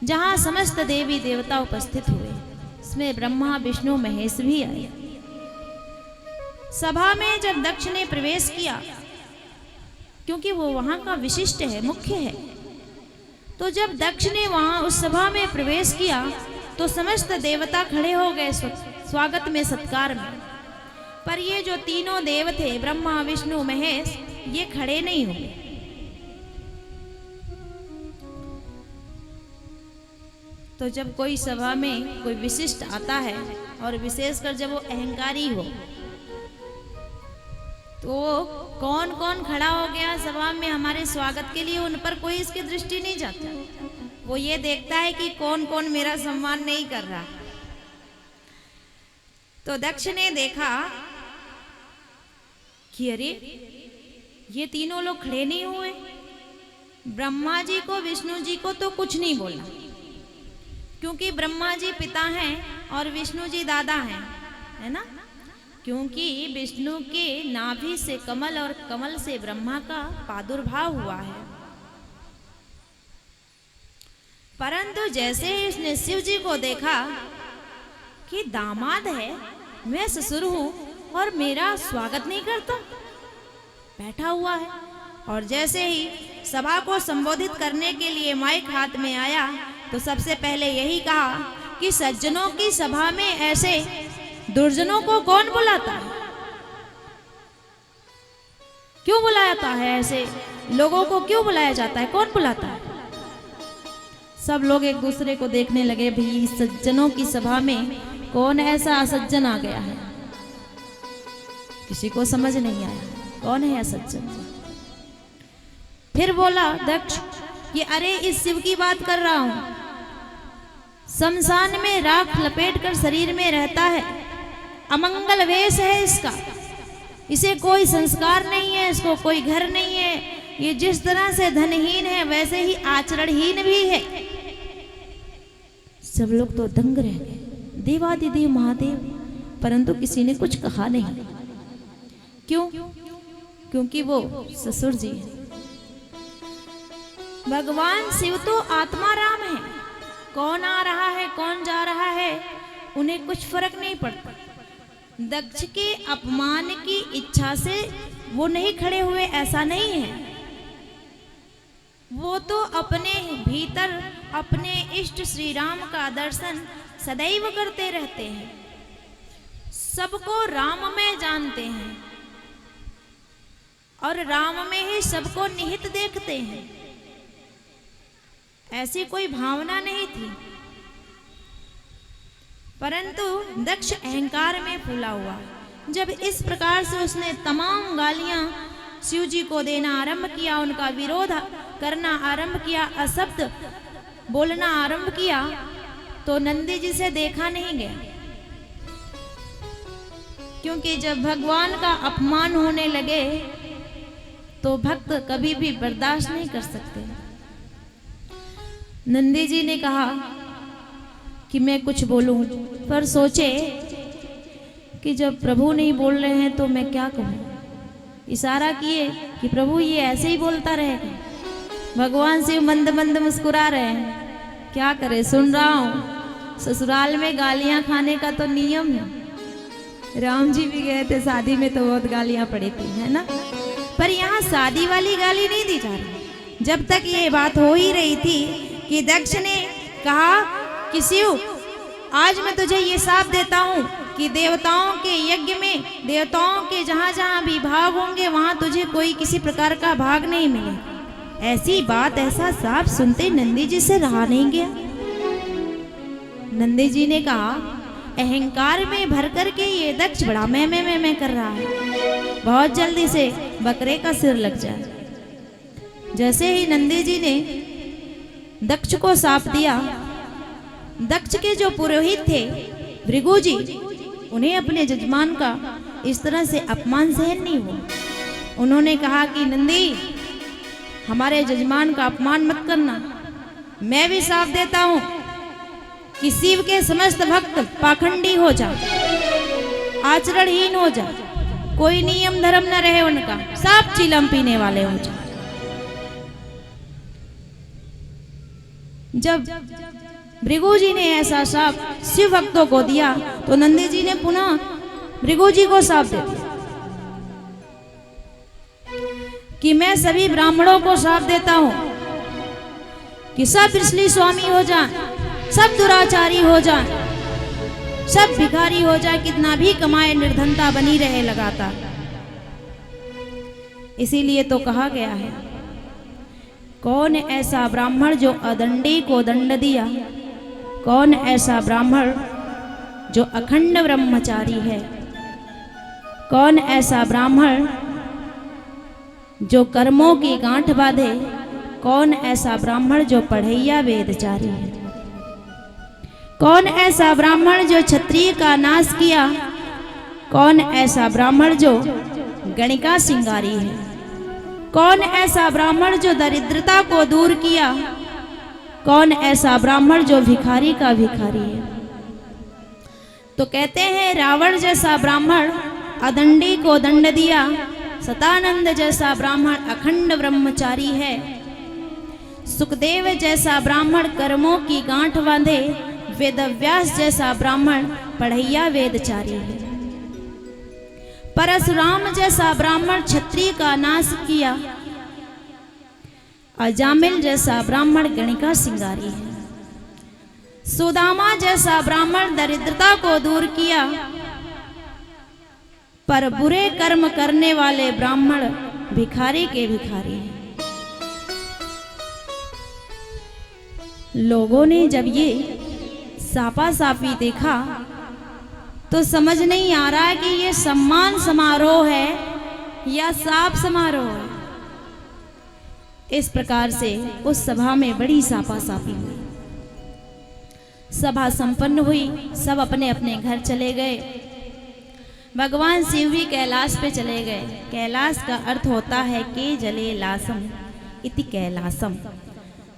जहां समस्त देवी देवता उपस्थित हुए। इसमें ब्रह्मा, विष्णु, महेश भी आए। सभा में जब दक्ष ने प्रवेश किया, क्योंकि वो वहां का विशिष्ट है, मुख्य है, तो जब दक्ष ने वहां उस सभा में प्रवेश किया तो समस्त देवता खड़े हो गए स्वागत में, सत्कार में। पर ये जो तीनों देव थे, ब्रह्मा, विष्णु, महेश, ये खड़े नहीं हुए। तो जब कोई सभा में कोई विशिष्ट आता है, और विशेषकर जब वो अहंकारी हो, तो कौन कौन खड़ा हो गया सभा में हमारे स्वागत के लिए, उन पर कोई इसकी दृष्टि नहीं जाता। वो ये देखता है कि कौन कौन मेरा सम्मान नहीं कर रहा। तो दक्ष ने देखा कि अरे, ये तीनों लोग खड़े नहीं हुए। ब्रह्मा जी को, विष्णु जी को तो कुछ नहीं बोला, क्योंकि ब्रह्मा जी पिता हैं और विष्णु जी दादा हैं, है ना? क्योंकि विष्णु के नाभि से कमल और कमल से ब्रह्मा का प्रादुर्भाव हुआ है। परंतु जैसे ही उसने शिव जी को देखा कि दामाद है, मैं ससुर हूं और मेरा स्वागत नहीं करता, बैठा हुआ है, और जैसे ही सभा को संबोधित करने के लिए माइक हाथ में आया, तो सबसे पहले यही कहा कि सज्जनों की सभा में ऐसे दुर्जनों को कौन बुलाता है? क्यों बुलाता है? ऐसे लोगों को क्यों बुलाया जाता है? कौन बुलाता है? सब लोग एक दूसरे को देखने लगे, भाई सज्जनों की सभा में कौन ऐसा असज्जन आ गया है? किसी को समझ नहीं आया। कौन है असज्जन? फिर बोला दक्ष कि अरे इस शिव की बात कर रहा हूं, शमशान में राख लपेटकर शरीर में रहता है, अमंगल वेश है इसका, इसे कोई संस्कार नहीं है, इसको कोई घर नहीं है, ये जिस तरह से धनहीन है वैसे ही आचरणहीन भी है। सब लोग तो दंग रह गए, देवादिदेव महादेव, परंतु किसी ने कुछ कहा नहीं। क्यों? क्योंकि वो ससुर जी है। भगवान शिव तो आत्मा राम है, कौन आ रहा है कौन जा रहा है उन्हें कुछ फर्क नहीं पड़ता। दक्ष के अपमान की इच्छा से वो नहीं खड़े हुए, ऐसा नहीं है। वो तो अपने भीतर अपने इष्ट श्री राम का दर्शन सदैव करते रहते हैं, सबको राम में जानते हैं और राम में ही सबको निहित देखते हैं। ऐसी कोई भावना नहीं थी, परंतु दक्ष अहंकार में फूला हुआ। जब इस प्रकार से उसने तमाम गालियां शिव जी को देना आरंभ किया, उनका विरोध करना आरंभ किया, अशब्द बोलना आरंभ किया, तो नंदी जी से देखा नहीं गया। क्योंकि जब भगवान का अपमान होने लगे तो भक्त कभी भी बर्दाश्त नहीं कर सकते। नंदी जी ने कहा कि मैं कुछ बोलूं, पर सोचे कि जब प्रभु नहीं बोल रहे हैं तो मैं क्या कहूं। इशारा किए कि प्रभु ये ऐसे ही बोलता रहेगा। भगवान शिव मंद मंद मुस्कुरा रहे हैं, क्या करे, सुन रहा हूं। ससुराल में गालियां खाने का तो नियम है। राम जी भी गए थे शादी में तो बहुत गालियां पड़ी थी, है ना। पर यहाँ शादी वाली गाली नहीं दी जा रही। जब तक ये बात हो ही रही थी कि दक्ष ने कहा कि शिव आज मैं तुझे ये साथ देता हूँ कि देवताओं के यज्ञ में, देवताओं के जहाँ जहाँ भी भाग होंगे वहाँ तुझे कोई किसी प्रकार का भाग नहीं मिले। ऐसी बात, ऐसा साफ सुनते नंदी जी से रहा नहीं गया। नंदी जी ने कहा अहंकार में भर करके ये दक्ष बड़ा मैं कर रहा है, बहुत जल्दी से बकरे का सिर लग जाए। जैसे ही नंदी जी ने दक्ष को साप दिया, दक्ष के जो पुरोहित थे भृगु जी, उन्हें अपने जजमान का इस तरह से अपमान सहन नहीं हुआ। उन्होंने कहा कि नंदी हमारे जजमान का अपमान मत करना। मैं भी साफ देता हूं कि शिव के समस्त भक्त पाखंडी हो जाए, आचरणहीन हो जाए, कोई नियम धर्म न रहे उनका, सब चिलम पीने वाले हो जाए। जब भृगु जी ने ऐसा शाप शिव भक्तों को दिया तो नंदी जी ने पुनः भृगु जी को शाप दे दिया कि मैं सभी ब्राह्मणों को शाप देता हूं कि सब इसलिए स्वामी हो जाएं, सब दुराचारी हो जाएं, सब भिखारी हो जाए, कितना भी कमाए निर्धनता बनी रहे लगातार। इसीलिए तो कहा गया है कौन ऐसा ब्राह्मण जो अदंडी को दंड दिया, कौन ऐसा ब्राह्मण जो अखंड ब्रह्मचारी है, कौन ऐसा ब्राह्मण जो कर्मों की गांठ बांधे, कौन ऐसा ब्राह्मण जो पढ़ैया वेदचारी है, कौन ऐसा ब्राह्मण जो क्षत्रिय का नाश किया, कौन ऐसा ब्राह्मण जो गणिका सिंगारी है, कौन ऐसा ब्राह्मण जो दरिद्रता को दूर किया, कौन ऐसा ब्राह्मण जो भिखारी का भिखारी है। तो कहते हैं रावण जैसा ब्राह्मण अदंडी को दंड दिया, सतानंद जैसा ब्राह्मण अखंड ब्रह्मचारी है, सुखदेव जैसा ब्राह्मण कर्मों की गांठ बांधे, वेदव्यास जैसा ब्राह्मण पढ़ैया वेदचारी है, परशुराम जैसा ब्राह्मण क्षत्रिय का नाश किया, अजामिल जैसा ब्राह्मण गणिका सिंगारी है, सुदामा जैसा ब्राह्मण दरिद्रता को दूर किया, पर बुरे कर्म करने वाले ब्राह्मण भिखारी के भिखारी हैं। लोगों ने जब ये सापा सापी देखा तो समझ नहीं आ रहा कि ये सम्मान समारोह है या साप समारोह है। इस प्रकार से उस सभा में बड़ी सापासापी हुई। सभा संपन्न हुई, सब अपने अपने घर चले गए। भगवान शिव भी कैलाश पे चले गए। कैलाश का अर्थ होता है के जले लासम इति कैलासम,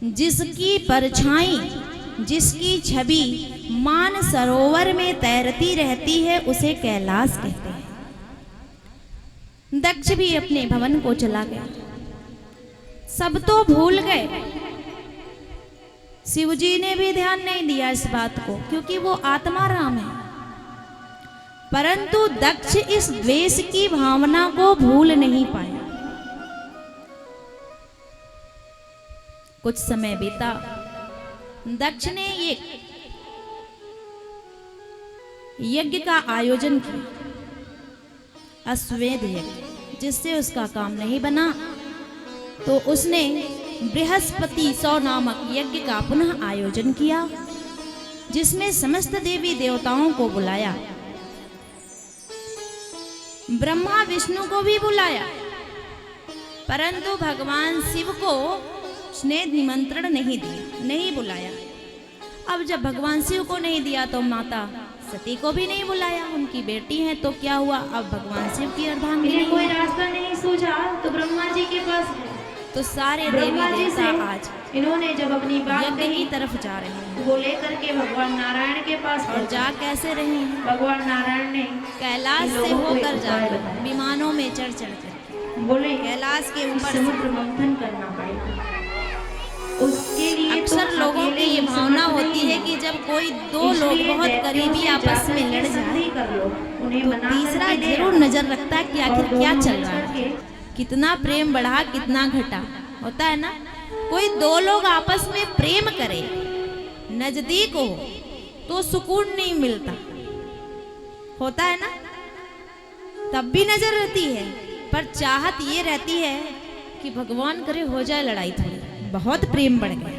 जिसकी परछाई, जिसकी छवि मान सरोवर में तैरती रहती है उसे कैलाश कहते हैं। दक्ष भी अपने भवन को चला गया। सब तो भूल गए। शिवजी ने भी ध्यान नहीं दिया इस बात को, क्योंकि वो आत्मा राम है। परंतु दक्ष इस द्वेष की भावना को भूल नहीं पाया। कुछ समय बीता। दक्ष ने ये यज्ञ का आयोजन किया, अश्वमेध यज्ञ, जिससे उसका काम नहीं बना तो उसने बृहस्पति सौ नामक यज्ञ का पुनः आयोजन किया, जिसमें समस्त देवी देवताओं को बुलाया। ब्रह्मा विष्णु को भी बुलाया, परंतु भगवान शिव को उसने निमंत्रण नहीं दिया, नहीं बुलाया। अब जब भगवान शिव को नहीं दिया तो माता सती को भी नहीं बुलाया। उनकी बेटी है तो क्या हुआ, अब भगवान शिव की अर्धांगिनी। कोई रास्ता नहीं सूझा तो ब्रह्मा जी के पास है। तो सारे देवी देवता आज इन्होंने जब अपनी बात यज्ञ की तरफ जा रहे हैं, वो लेकर के भगवान नारायण के पास और जा कैसे रहे हैं? भगवान नारायण ने कैलाश से होकर जा रहे हैं, विमानों में चढ़ चढ़ कर बोले कैलाश के ऊपर समुद्र मंथन करना पड़ेगा। उसके लिए अक्सर लोगों की ये भावना होती है कि जब कोई दो लोग बहुत करीबी आपस में लड़ जाए तो तीसरा जरूर नजर रखता है कि आखिर क्या चल रहा है, कितना प्रेम बढ़ा, कितना घटा। होता है ना, कोई दो लोग आपस में प्रेम करे, नजदीक हो तो सुकून नहीं मिलता। होता है ना, तब भी नजर रहती है, पर चाहत ये रहती है कि भगवान करे हो जाए लड़ाई थोड़ी। बहुत प्रेम बढ़ गया।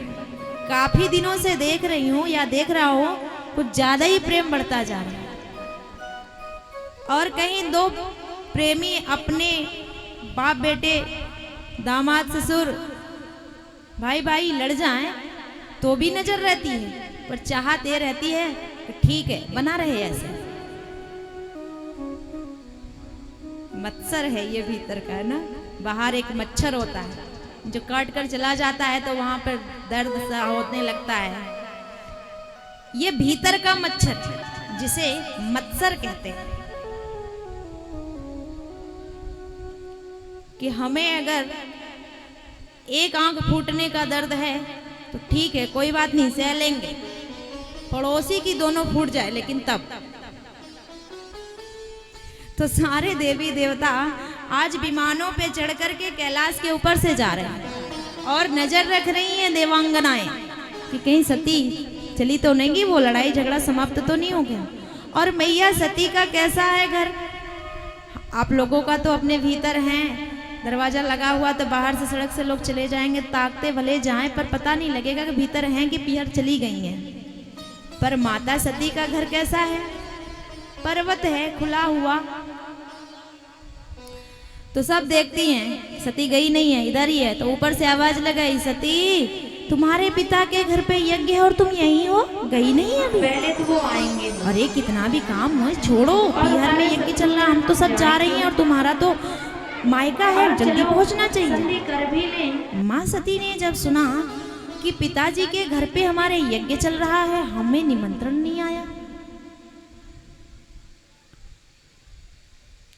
काफी दिनों से देख रही हूँ या देख रहा हूँ, कुछ ज्यादा ही प्रेम बढ़ता जा रहा है। और कहीं दो प्रेमी अपने बाप बेटे, दामाद ससुर, भाई भाई लड़ जाएं तो भी नजर रहती है, पर चाहत ये रहती है कि ठीक है बना रहे ऐसे। मत्सर है ये भीतर का, है ना। बाहर एक मच्छर होता है जो काट कर चला जाता है तो वहां पर दर्द सा होने लगता है। ये भीतर का मच्छर है जिसे मत्सर कहते हैं। कि हमें अगर एक आंख फूटने का दर्द है तो ठीक है, कोई बात नहीं, सह लेंगे। पड़ोसी की दोनों फूट जाए लेकिन तब। तो सारे देवी देवता आज विमानों पे चढ़ करके कैलाश के ऊपर से जा रहे हैं और नजर रख रही हैं देवांगनाएं कि कहीं सती चली तो नहीं, वो लड़ाई झगड़ा समाप्त तो नहीं हो गया। और मैया सती का कैसा है घर? आप लोगों का तो अपने भीतर हैं, दरवाजा लगा हुआ तो बाहर से सड़क से लोग चले जाएंगे, ताकते भले जाएं पर पता नहीं लगेगा कि भीतर हैं कि पीहर चली गई हैं। पर माता सती का घर कैसा है? पर्वत है खुला हुआ, तो सब देखती हैं सती गई नहीं है, इधर ही है। तो ऊपर से आवाज लगाई, सती तुम्हारे पिता के घर पे यज्ञ है और तुम यहीं हो, गई नहीं है अभी? पहले तो वो आएंगे। अरे कितना भी काम हो, छोड़ो, बिहार में यज्ञ चल रहा, हम तो सब जा रही हैं और तुम्हारा तो मायका है, जल्दी पहुंचना चाहिए। कर भी लें। माँ सती ने जब सुना कि पिताजी के घर पे हमारे यज्ञ चल रहा है, हमें निमंत्रण नहीं आया,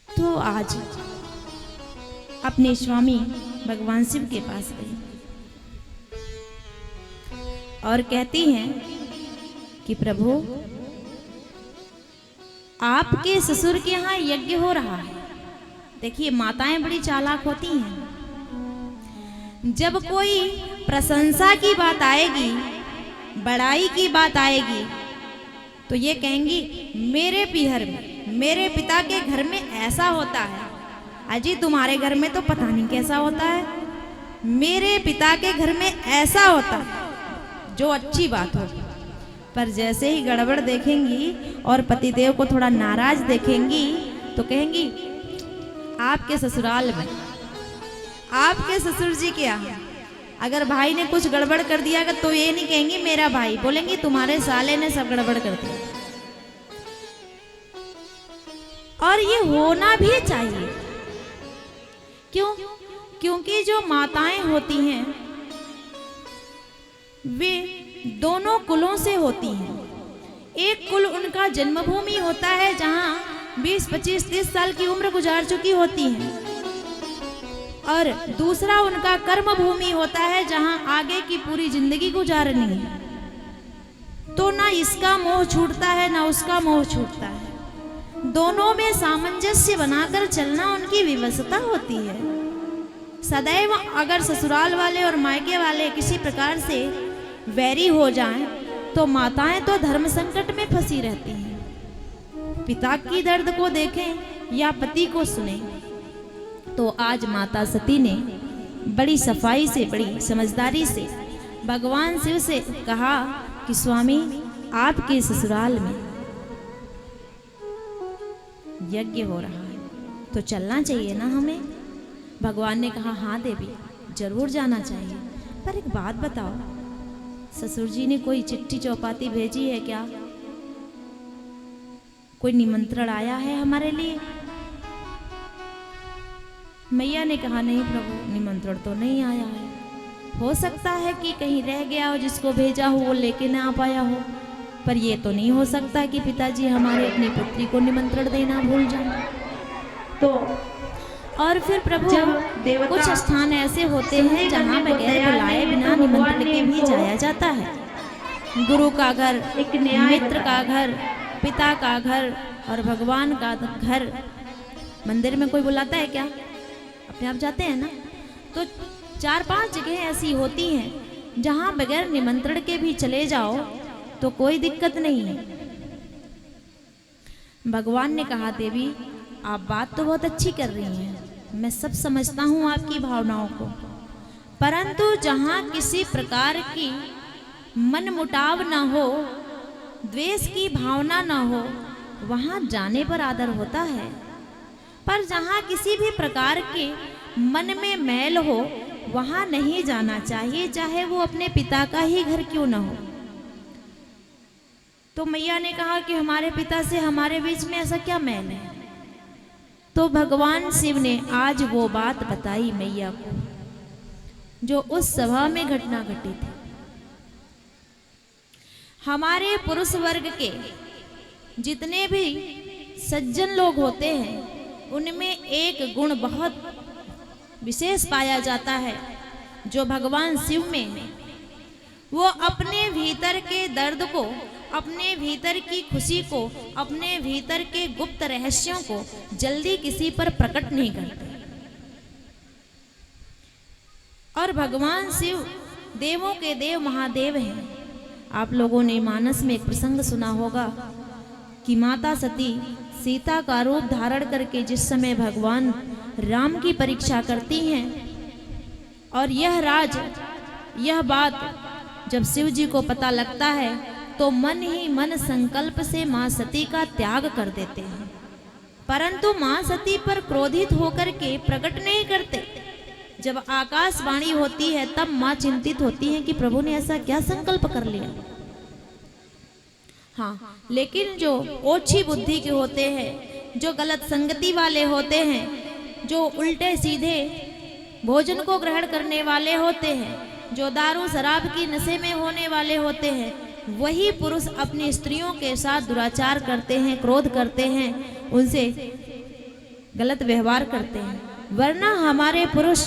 तो आज अपने स्वामी भगवान शिव के पास गई और कहती हैं कि प्रभु आपके ससुर के यहाँ यज्ञ हो रहा है। देखिए माताएं बड़ी चालाक होती हैं, जब कोई प्रशंसा की बात आएगी, बड़ाई की बात आएगी, तो ये कहेंगी मेरे पीहर में, मेरे पिता के घर में ऐसा होता है। अजी तुम्हारे घर में तो पता नहीं कैसा होता है, मेरे पिता के घर में ऐसा होता है, जो अच्छी बात होगी। पर जैसे ही गड़बड़ देखेंगी और पतिदेव को थोड़ा नाराज देखेंगी तो कहेंगी आपके ससुराल में, आपके ससुर जी के यहाँ अगर भाई ने कुछ गड़बड़ कर दिया तो ये नहीं कहेंगी मेरा भाई, बोलेंगी तुम्हारे साले ने सब गड़बड़ कर दिया। और ये होना भी चाहिए। क्यों? क्योंकि जो माताएं होती हैं वे दोनों कुलों से होती हैं। एक कुल उनका जन्मभूमि होता है जहां 20, 25, 30 साल की उम्र गुजार चुकी होती है, और दूसरा उनका कर्म भूमि होता है जहां आगे की पूरी जिंदगी गुजारनी है। तो ना इसका मोह छूटता है ना उसका मोह छूटता है। दोनों में सामंजस्य बनाकर चलना उनकी विवशता होती है। सदैव अगर ससुराल वाले और मायके वाले किसी प्रकार से वैरी हो जाएं तो माताएं तो धर्म संकट में फंसी रहती हैं। पिता की दर्द को देखें या पति को सुने। तो आज माता सती ने बड़ी सफाई से, बड़ी समझदारी से भगवान शिव से कहा कि स्वामी आपके ससुराल में यज्ञ हो रहा है तो चलना चाहिए ना हमें। भगवान ने कहा हाँ देवी जरूर जाना चाहिए, पर एक बात बताओ, ससुर जी ने कोई चिट्ठी चौपाती भेजी है क्या? कोई निमंत्रण आया है हमारे लिए? मैया ने कहा नहीं प्रभु, निमंत्रण तो नहीं आया है। हो सकता है कि कहीं रह गया हो, जिसको भेजा हो वो लेके ना आ पाया हो, पर ये तो नहीं हो सकता कि पिताजी हमारे अपनी पुत्री को निमंत्रण देना भूल जाएं। तो और फिर प्रभु कुछ स्थान ऐसे होते हैं जहाँ बगैर बुलाए बिना निमंत्रण के भी जाया जाता है। गुरु का घर, मित्र का घर, पिता का घर और भगवान का घर। मंदिर में कोई बुलाता है क्या? अपने आप जाते हैं ना। तो 4-5 जगह ऐसी होती हैं जहाँ बगैर निमंत्रण के भी चले जाओ तो कोई दिक्कत नहीं है। भगवान ने कहा देवी आप बात तो बहुत अच्छी कर रही हैं, मैं सब समझता हूँ आपकी भावनाओं को, परंतु जहाँ किसी प्रकार की मनमुटाव ना हो, द्वेष की भावना ना हो, वहाँ जाने पर आदर होता है। पर जहाँ किसी भी प्रकार के मन में मैल हो वहाँ नहीं जाना चाहिए, चाहे वो अपने पिता का ही घर क्यों ना हो। तो मैया ने कहा कि हमारे पिता से हमारे बीच में ऐसा क्या मैल है? तो भगवान शिव ने आज वो बात बताई मैया को जो उस सभा में घटना घटी थी। हमारे पुरुष वर्ग के जितने भी सज्जन लोग होते हैं उनमें एक गुण बहुत विशेष पाया जाता है जो भगवान शिव में है। वो अपने भीतर के दर्द को, अपने भीतर की खुशी को, अपने भीतर के गुप्त रहस्यों को जल्दी किसी पर प्रकट नहीं करते। और भगवान शिव देवों के देव महादेव हैं। आप लोगों ने मानस में एक प्रसंग सुना होगा कि माता सती सीता का रूप धारण करके जिस समय भगवान राम की परीक्षा करती हैं, और यह बात जब शिव जी को पता लगता है तो मन ही मन संकल्प से मां सती का त्याग कर देते हैं, परंतु मां सती पर क्रोधित होकर के प्रकट नहीं करते। जब आकाशवाणी होती है तब मां चिंतित होती हैं कि प्रभु ने ऐसा क्या संकल्प कर लिया। हाँ, लेकिन जो ओछी बुद्धि के होते हैं, जो गलत संगति वाले होते हैं, जो उल्टे सीधे भोजन को ग्रहण करने वाले होते हैं, जो दारू शराब की नशे में होने वाले होते हैं, वही पुरुष अपनी स्त्रियों के साथ दुराचार करते हैं, क्रोध करते हैं, उनसे गलत व्यवहार करते हैं। वरना हमारे पुरुष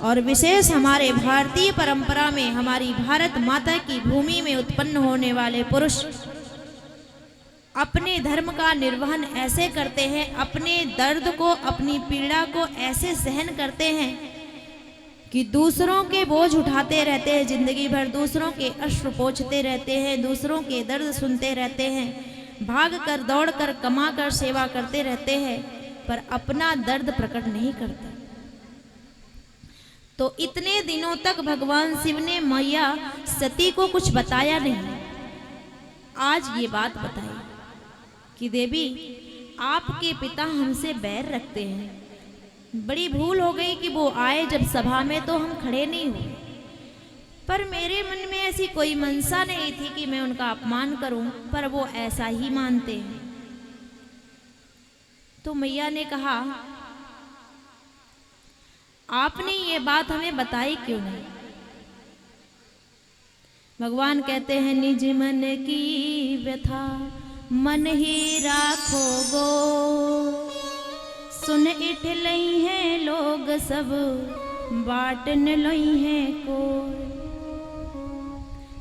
और विशेष हमारे भारतीय परंपरा में, हमारी भारत माता की भूमि में उत्पन्न होने वाले पुरुष अपने धर्म का निर्वहन ऐसे करते हैं, अपने दर्द को, अपनी पीड़ा को ऐसे सहन करते हैं कि दूसरों के बोझ उठाते रहते हैं, जिंदगी भर दूसरों के अश्रु पोंछते रहते हैं, दूसरों के दर्द सुनते रहते हैं, भाग कर दौड़ कर कमा कर सेवा करते रहते हैं, पर अपना दर्द प्रकट नहीं करते। तो इतने दिनों तक भगवान शिव ने मैया सती को कुछ बताया नहीं। आज ये बात बताई कि देवी आपके पिता हमसे बैर रखते हैं, बड़ी भूल हो गई कि वो आए जब सभा में तो हम खड़े नहीं हुए, पर मेरे मन में ऐसी कोई मनसा नहीं थी कि मैं उनका अपमान करूं, पर वो ऐसा ही मानते हैं। तो मैया ने कहा, आपने ये बात हमें बताई क्यों नहीं? भगवान कहते हैं, निज मन की व्यथा मन ही राखो गो, सुन इठ लई हैं लोग सब बाटन लई हैं को।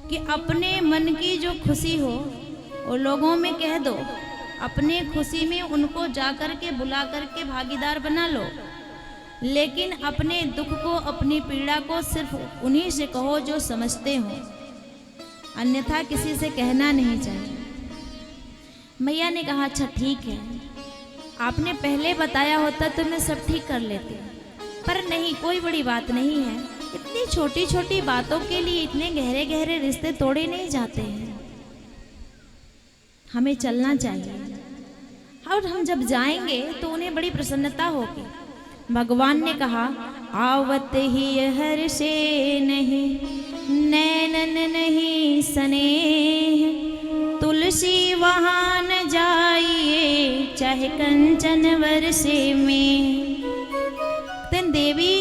कि अपने मन की जो खुशी हो वो लोगों में कह दो, अपने खुशी में उनको जाकर के बुला करके भागीदार बना लो, लेकिन अपने दुख को अपनी पीड़ा को सिर्फ उन्हीं से कहो जो समझते हो, अन्यथा किसी से कहना नहीं चाहिए। मैया ने कहा, अच्छा ठीक है, आपने पहले बताया होता तो मैं सब ठीक कर लेती, पर नहीं, कोई बड़ी बात नहीं है। इतनी छोटी छोटी बातों के लिए इतने गहरे गहरे रिश्ते तोड़े नहीं जाते हैं, हमें चलना चाहिए। और हम जब जाएंगे तो उन्हें बड़ी प्रसन्नता होगी। भगवान ने कहा, आवत ही हर्षे नहीं नैनन नहीं स्नेह, तुलसी वहाँ न जाइए चाहे कंचन वर्षे में। तेन देवी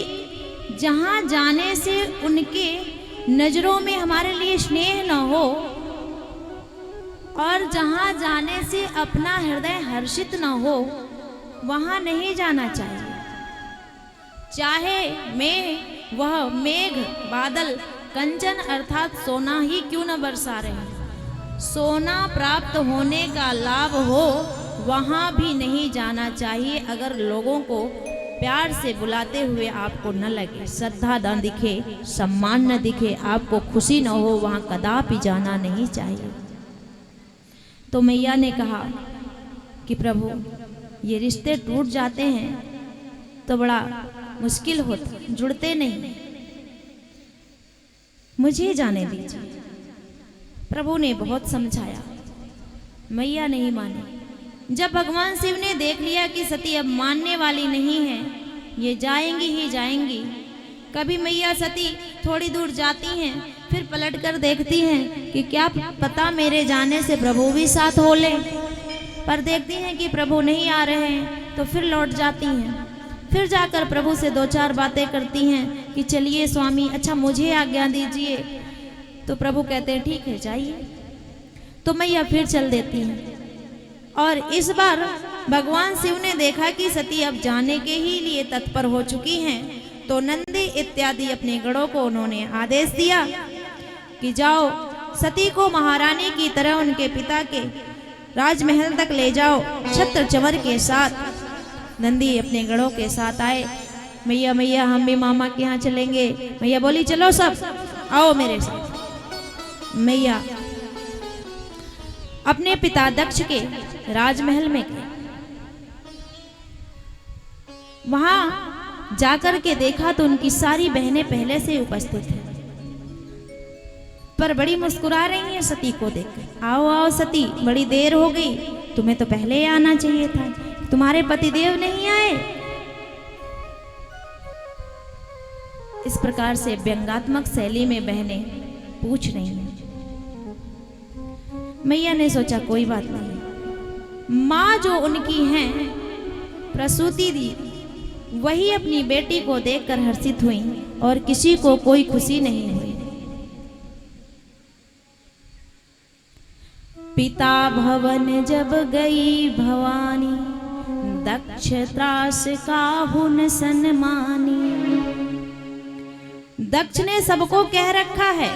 जहाँ जाने से उनके नजरों में हमारे लिए स्नेह न हो, और जहाँ जाने से अपना हृदय हर्षित न हो, वहाँ नहीं जाना चाहिए। चाहे वह मेघ बादल कंचन अर्थात सोना ही क्यों न बरसा रहे हैं, सोना प्राप्त होने का लाभ हो, वहाँ भी नहीं जाना चाहिए अगर लोगों को प्यार से बुलाते हुए आपको न लगे, श्रद्धा न दिखे, सम्मान न दिखे, आपको खुशी न हो, वहाँ कदापि जाना नहीं चाहिए। तो मैया ने कहा कि प्रभु, ये रिश्ते टूट जाते हैं तो बड़ा मुश्किल होता, जुड़ते नहीं, मुझे जाने दीजिए। प्रभु ने बहुत समझाया, मैया नहीं मानी। जब भगवान शिव ने देख लिया कि सती अब मानने वाली नहीं है, ये जाएंगी ही जाएंगी, कभी मैया सती थोड़ी दूर जाती हैं, फिर पलट कर देखती हैं कि क्या पता मेरे जाने से प्रभु भी साथ हो ले, पर देखती हैं कि प्रभु नहीं आ रहे हैं तो फिर लौट जाती हैं। फिर जाकर प्रभु से दो चार बातें करती हैं कि चलिए स्वामी, अच्छा मुझे आज्ञा दीजिए। तो प्रभु कहते हैं ठीक है जाइए। तो मैया फिर चल देती हैं। और इस बार भगवान शिव ने देखा कि सती अब जाने के ही लिए तत्पर हो चुकी हैं, तो नंदी इत्यादि अपने गणों को उन्होंने आदेश दिया कि जाओ सती को महारानी की तरह उनके पिता के राजमहल तक ले जाओ छत्र चमर के साथ। नंदी अपने गणों के साथ आए। मैया मैया हम भी मामा के यहाँ चलेंगे। मैया बोली चलो सब आओ मेरे साथ। मैया अपने पिता दक्ष के राजमहल में गए। वहां जाकर के देखा तो उनकी सारी बहनें पहले से उपस्थित हैं, पर बड़ी मुस्कुरा रही हैं सती को देखकर। आओ आओ सती, बड़ी देर हो गई, तुम्हें तो पहले आना चाहिए था, तुम्हारे पतिदेव नहीं आए। इस प्रकार से व्यंगात्मक शैली में बहनें पूछ रही हैं। मैया ने सोचा कोई बात नहीं, माँ जो उनकी हैं प्रसूति दी, वही अपनी बेटी को देखकर हर्षित हुई और किसी को कोई खुशी नहीं हुई। पिता भवन जब गई भवानी, दक्ष त्रास काहुन सन्मानी। दक्ष ने सबको कह रखा है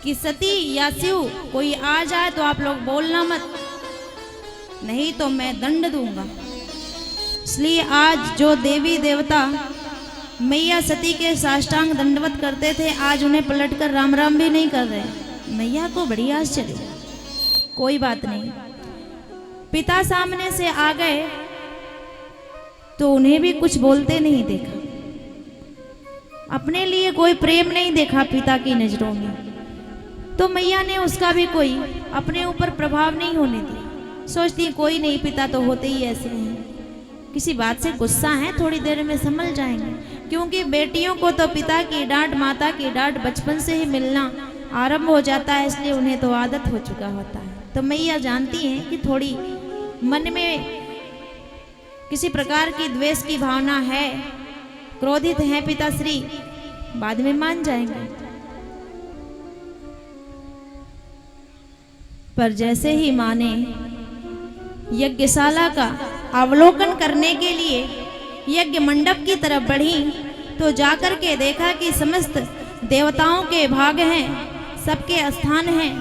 कि सती या शिव कोई आ जाए तो आप लोग बोलना मत, नहीं तो मैं दंड दूंगा। इसलिए आज जो देवी देवता मैया सती के साष्टांग दंडवत करते थे, आज उन्हें पलटकर राम राम भी नहीं कर रहे। मैया को बड़ी आश्चर्य। कोई बात नहीं, पिता सामने से आ गए तो उन्हें भी कुछ बोलते नहीं देखा, अपने लिए कोई प्रेम नहीं देखा पिता की नजरों में। तो मैया ने उसका भी कोई अपने ऊपर प्रभाव नहीं होने दिया। सोचती कोई नहीं, पिता तो होते ही ऐसे हैं, किसी बात से गुस्सा हैं, थोड़ी देर में संभल जाएंगे, क्योंकि बेटियों को तो पिता की डांट, माता की डांट बचपन से ही मिलना आरंभ हो जाता है, इसलिए उन्हें तो आदत हो चुका होता है। तो मैया जानती हैं कि थोड़ी मन में किसी प्रकार की द्वेष की भावना है, क्रोधित हैं पिताश्री, बाद में मान जाएंगे। पर जैसे ही माँ ने यज्ञशाला का अवलोकन करने के लिए यज्ञ मंडप की तरफ बढ़ी तो जाकर के देखा कि समस्त देवताओं के भाग हैं, सबके स्थान हैं,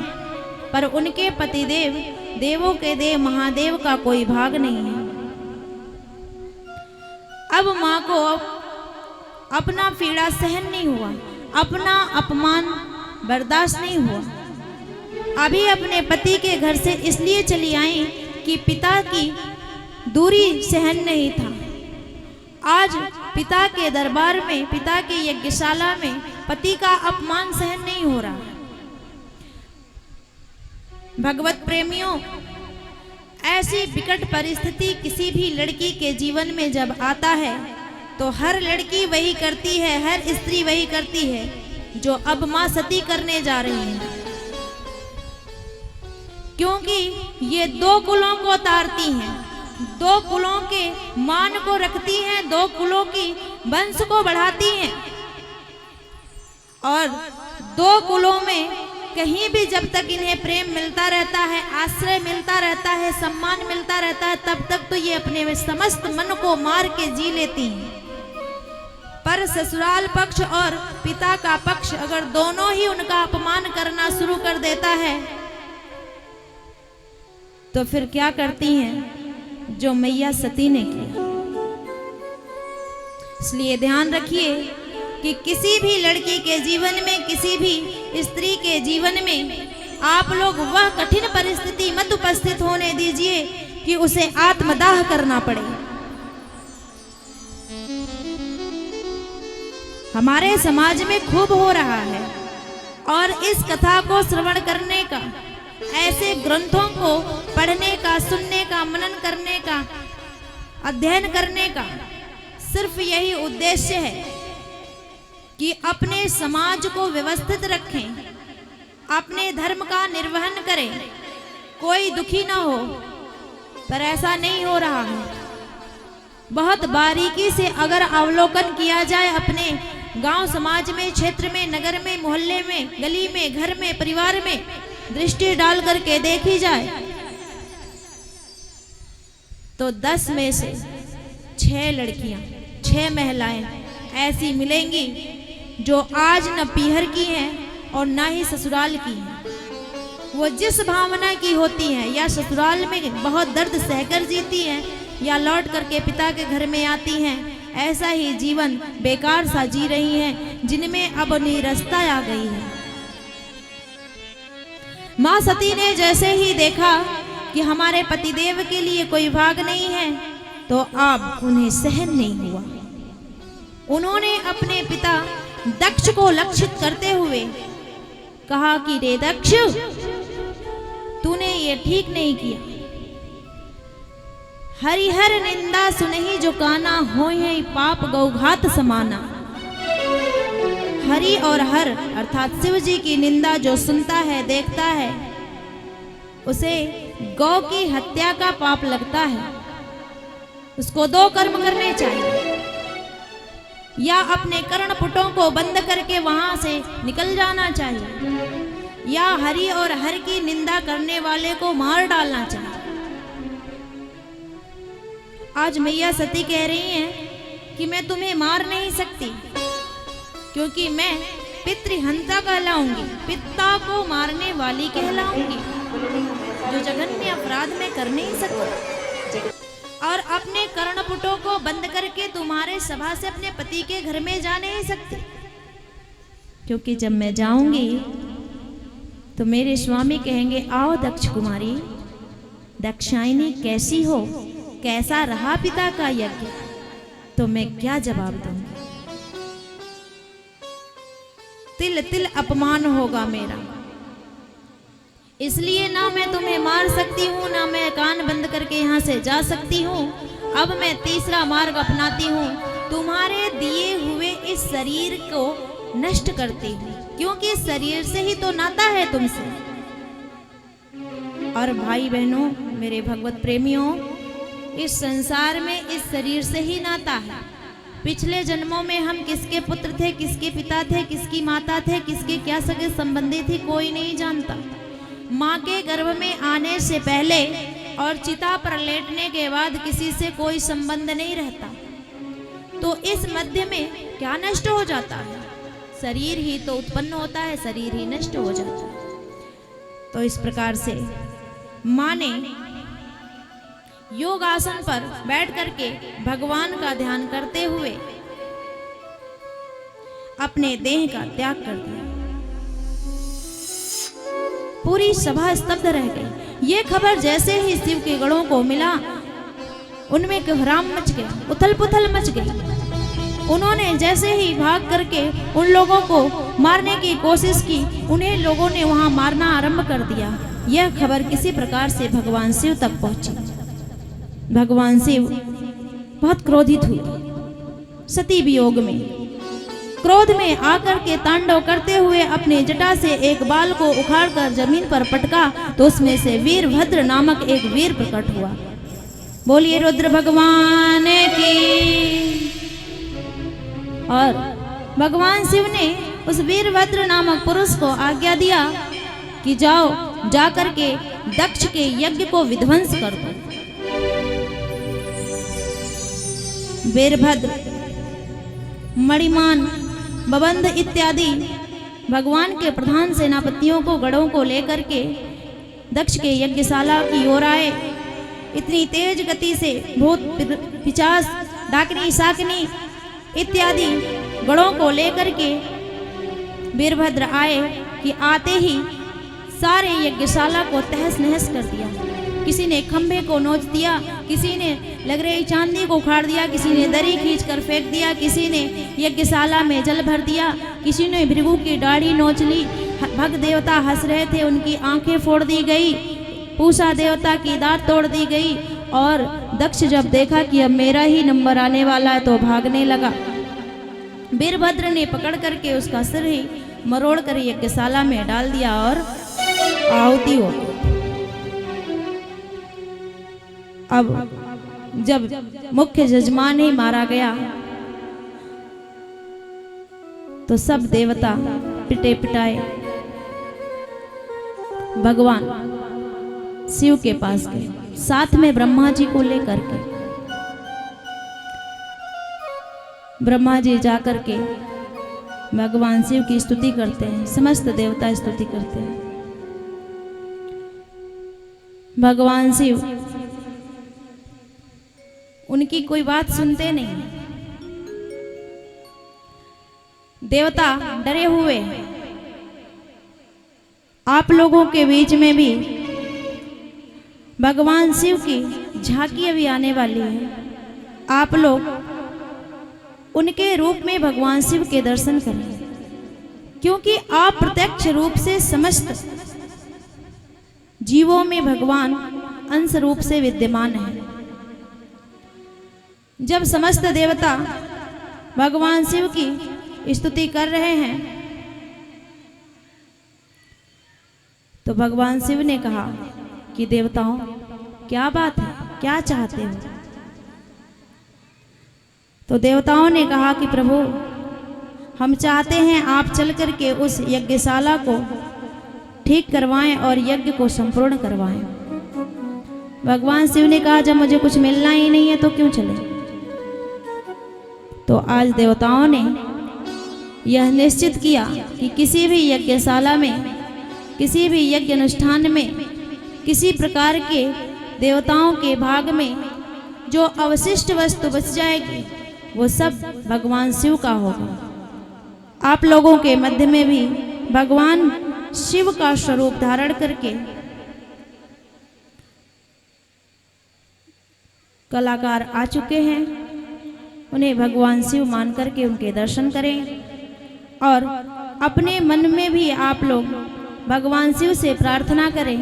पर उनके पतिदेव, देवों के देव महादेव का कोई भाग नहीं है। अब माँ को अपना पीड़ा सहन नहीं हुआ, अपना अपमान बर्दाश्त नहीं हुआ। अभी अपने पति के घर से इसलिए चली आई कि पिता की दूरी सहन नहीं था। आज पिता के दरबार में, पिता के यज्ञशाला में पति का अपमान सहन नहीं हो रहा। भगवत प्रेमियों, ऐसी विकट परिस्थिति किसी भी लड़की के जीवन में जब आता है तो हर लड़की वही करती है, हर स्त्री वही करती है जो अब मां सती करने जा रही है, क्योंकि ये दो कुलों को तारती हैं, दो कुलों के मान को रखती हैं, दो कुलों की वंश को बढ़ाती हैं। और दो कुलों में कहीं भी जब तक इन्हें प्रेम मिलता रहता है, आश्रय मिलता रहता है, सम्मान मिलता रहता है, तब तक तो ये अपने समस्त मन को मार के जी लेती हैं। पर ससुराल पक्ष और पिता का पक्ष अगर दोनों ही उनका अपमान करना शुरू कर देता है तो फिर क्या करती हैं, जो मैया सती ने किया। इसलिए ध्यान रखिए कि किसी भी लड़की के जीवन में, किसी भी स्त्री के जीवन में आप लोग वह कठिन परिस्थिति मत उपस्थित होने दीजिए कि उसे आत्मदाह करना पड़े। हमारे समाज में खूब हो रहा है और इस कथा को श्रवण करने का, ऐसे ग्रंथों को पढ़ने का, सुनने का, मनन करने का, अध्ययन करने का सिर्फ यही उद्देश्य है कि अपने समाज को व्यवस्थित रखें, अपने धर्म का निर्वहन करें, कोई दुखी ना हो। पर ऐसा नहीं हो रहा है। बहुत बारीकी से अगर अवलोकन किया जाए अपने गांव समाज में, क्षेत्र में, नगर में, मोहल्ले में, गली में, घर में, परिवार में दृष्टि डाल करके देखी जाए तो 10 में से 6 लड़कियां, 6 महिलाएं ऐसी मिलेंगी जो आज न पीहर की हैं और ना ही ससुराल की हैं। वो जिस भावना की होती हैं, या ससुराल में बहुत दर्द सहकर जीती हैं या लौट करके पिता के घर में आती हैं, ऐसा ही जीवन बेकार सा जी रही हैं, जिनमें अब नीरसता आ गई है। मां सती ने जैसे ही देखा कि हमारे पतिदेव के लिए कोई भाग नहीं है तो अब उन्हें सहन नहीं हुआ। उन्होंने अपने पिता दक्ष को लक्षित करते हुए कहा कि रे दक्ष, तूने ये ठीक नहीं किया। हरिहर निंदा सुनहि जो काना, होय है पाप गौघात समाना। हरि और हर अर्थात शिव जी की निंदा जो सुनता है, देखता है, उसे गौ की हत्या का पाप लगता है। उसको 2 कर्म करने चाहिए, या अपने कर्णपुटों को बंद करके वहां से निकल जाना चाहिए, या हरि और हर की निंदा करने वाले को मार डालना चाहिए। आज मैया सती कह रही हैं कि मैं तुम्हें मार नहीं सकती, क्योंकि मैं पितृहंता कहलाऊंगी, पिता को मारने वाली कहलाऊंगी, जो जघन्य अपराध में कर नहीं सकती। और अपने कर्णपुटों को बंद करके तुम्हारे सभा से अपने पति के घर में जा नहीं सकती, क्योंकि जब मैं जाऊंगी तो मेरे स्वामी कहेंगे, आओ दक्ष कुमारी, दक्षायनी कैसी हो, कैसा रहा पिता का यज्ञ? तो मैं क्या जवाब दूंगी? तिल तिल अपमान होगा मेरा। इसलिए ना मैं तुम्हें मार सकती हूँ, ना मैं कान बंद करके यहाँ से जा सकती हूँ। अब मैं तीसरा मार्ग अपनाती हूँ, तुम्हारे दिए हुए इस शरीर को नष्ट करती हूँ, क्योंकि शरीर से ही तो नाता है तुमसे। और भाई बहनों, मेरे भगवत प्रेमियों, इस संसार में इस शरीर से ही नाता है। पिछले जन्मों में हम किसके पुत्र थे, किसके पिता थे, किसकी माता थे, किसके क्या सगे संबंधी थी, कोई नहीं जानता। माँ के गर्भ में आने से पहले और चिता पर लेटने के बाद किसी से कोई संबंध नहीं रहता। तो इस मध्य में क्या नष्ट हो जाता है? शरीर ही तो उत्पन्न होता है, शरीर ही नष्ट हो जाता है। तो इस प्रकार से माँ ने योग आसन पर बैठ करके भगवान का ध्यान करते हुए अपने देह का त्याग कर दिया। पूरी सभा स्तब्ध रह गई। ये खबर जैसे ही शिव के गणों को मिला, उनमें कोहराम मच गया, उथल पुथल मच गई। उन्होंने जैसे ही भाग करके उन लोगों को मारने की कोशिश की, उन्हें लोगों ने वहां मारना आरंभ कर दिया। यह खबर किसी प्रकार से भगवान शिव तक पहुंची। भगवान शिव बहुत क्रोधित हुए। सती वियोग में क्रोध में आकर के तांडव करते हुए अपने जटा से एक बाल को उखाड़कर जमीन पर पटका, तो उसमें से वीरभद्र नामक एक वीर प्रकट हुआ। बोलिए रुद्र भगवान की। और भगवान शिव ने उस वीरभद्र नामक पुरुष को आज्ञा दिया कि जाओ, जाकर के दक्ष के यज्ञ को विध्वंस कर दो। वीरभद्र, मणिमान, बबंध इत्यादि भगवान के प्रधान सेनापतियों को, गढ़ों को लेकर के दक्ष के यज्ञशाला की ओर आए। इतनी तेज गति से भूत, पिशाच, डाकनी, शाकनी इत्यादि गढ़ों को लेकर के वीरभद्र आए कि आते ही सारे यज्ञशाला को तहस नहस कर दिया। किसी ने खंभे को नोच दिया, किसी ने लग रही चांदी को उखाड़ दिया, किसी ने दरी खींच कर फेंक दिया, किसी ने यज्ञशाला में जल भर दिया, किसी ने भृगु की दाढ़ी नोच ली। भग देवता हंस रहे थे, उनकी आंखें फोड़ दी गई। पूषा देवता की दांत तोड़ दी गई। और दक्ष जब देखा कि अब मेरा ही नंबर आने वाला है तो भागने लगा। वीरभद्र ने पकड़ करके उसका सिर ही मरोड़ कर यज्ञशाला में डाल दिया और आहुति हो गई। अब जब मुख्य जजमान ही मारा गया तो सब देवता पिटे पिटाए भगवान शिव के पास गए, साथ में ब्रह्मा जी को लेकर के। ब्रह्मा जी जाकर के भगवान शिव की स्तुति करते हैं, समस्त देवता स्तुति करते हैं। भगवान शिव उनकी कोई बात सुनते नहीं। देवता डरे हुए। आप लोगों के बीच में भी भगवान शिव की झांकी अभी आने वाली है। आप लोग उनके रूप में भगवान शिव के दर्शन करें, क्योंकि आप प्रत्यक्ष रूप से समस्त जीवों में भगवान अंश रूप से विद्यमान है। जब समस्त देवता भगवान शिव की स्तुति कर रहे हैं तो भगवान शिव ने कहा कि देवताओं, क्या बात है, क्या चाहते हो? तो देवताओं ने कहा कि प्रभु, हम चाहते हैं आप चल करके उस यज्ञशाला को ठीक करवाएं और यज्ञ को संपूर्ण करवाएं। भगवान शिव ने कहा, जब मुझे कुछ मिलना ही नहीं है तो क्यों चले? तो आज देवताओं ने यह निश्चित किया कि किसी भी यज्ञशाला में, किसी भी यज्ञ अनुष्ठान में, किसी प्रकार के देवताओं के भाग में जो अवशिष्ट वस्तु बच जाएगी वो सब भगवान शिव का होगा। आप लोगों के मध्य में भी भगवान शिव का स्वरूप धारण करके कलाकार आ चुके हैं। उन्हें भगवान शिव मान करके उनके दर्शन करें और अपने मन में भी आप लोग भगवान शिव से प्रार्थना करें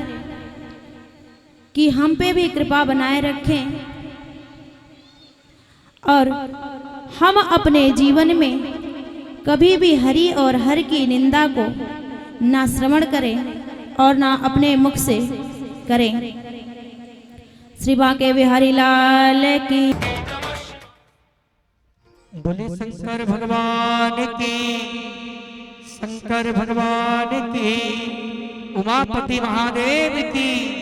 कि हम पे भी कृपा बनाए रखें और हम अपने जीवन में कभी भी हरि और हर की निंदा को ना श्रवण करें और ना अपने मुख से करें। श्री बांके बिहारी लाल की। बोले शंकर भगवान की, शंकर भगवान की, उमापति महादेव की।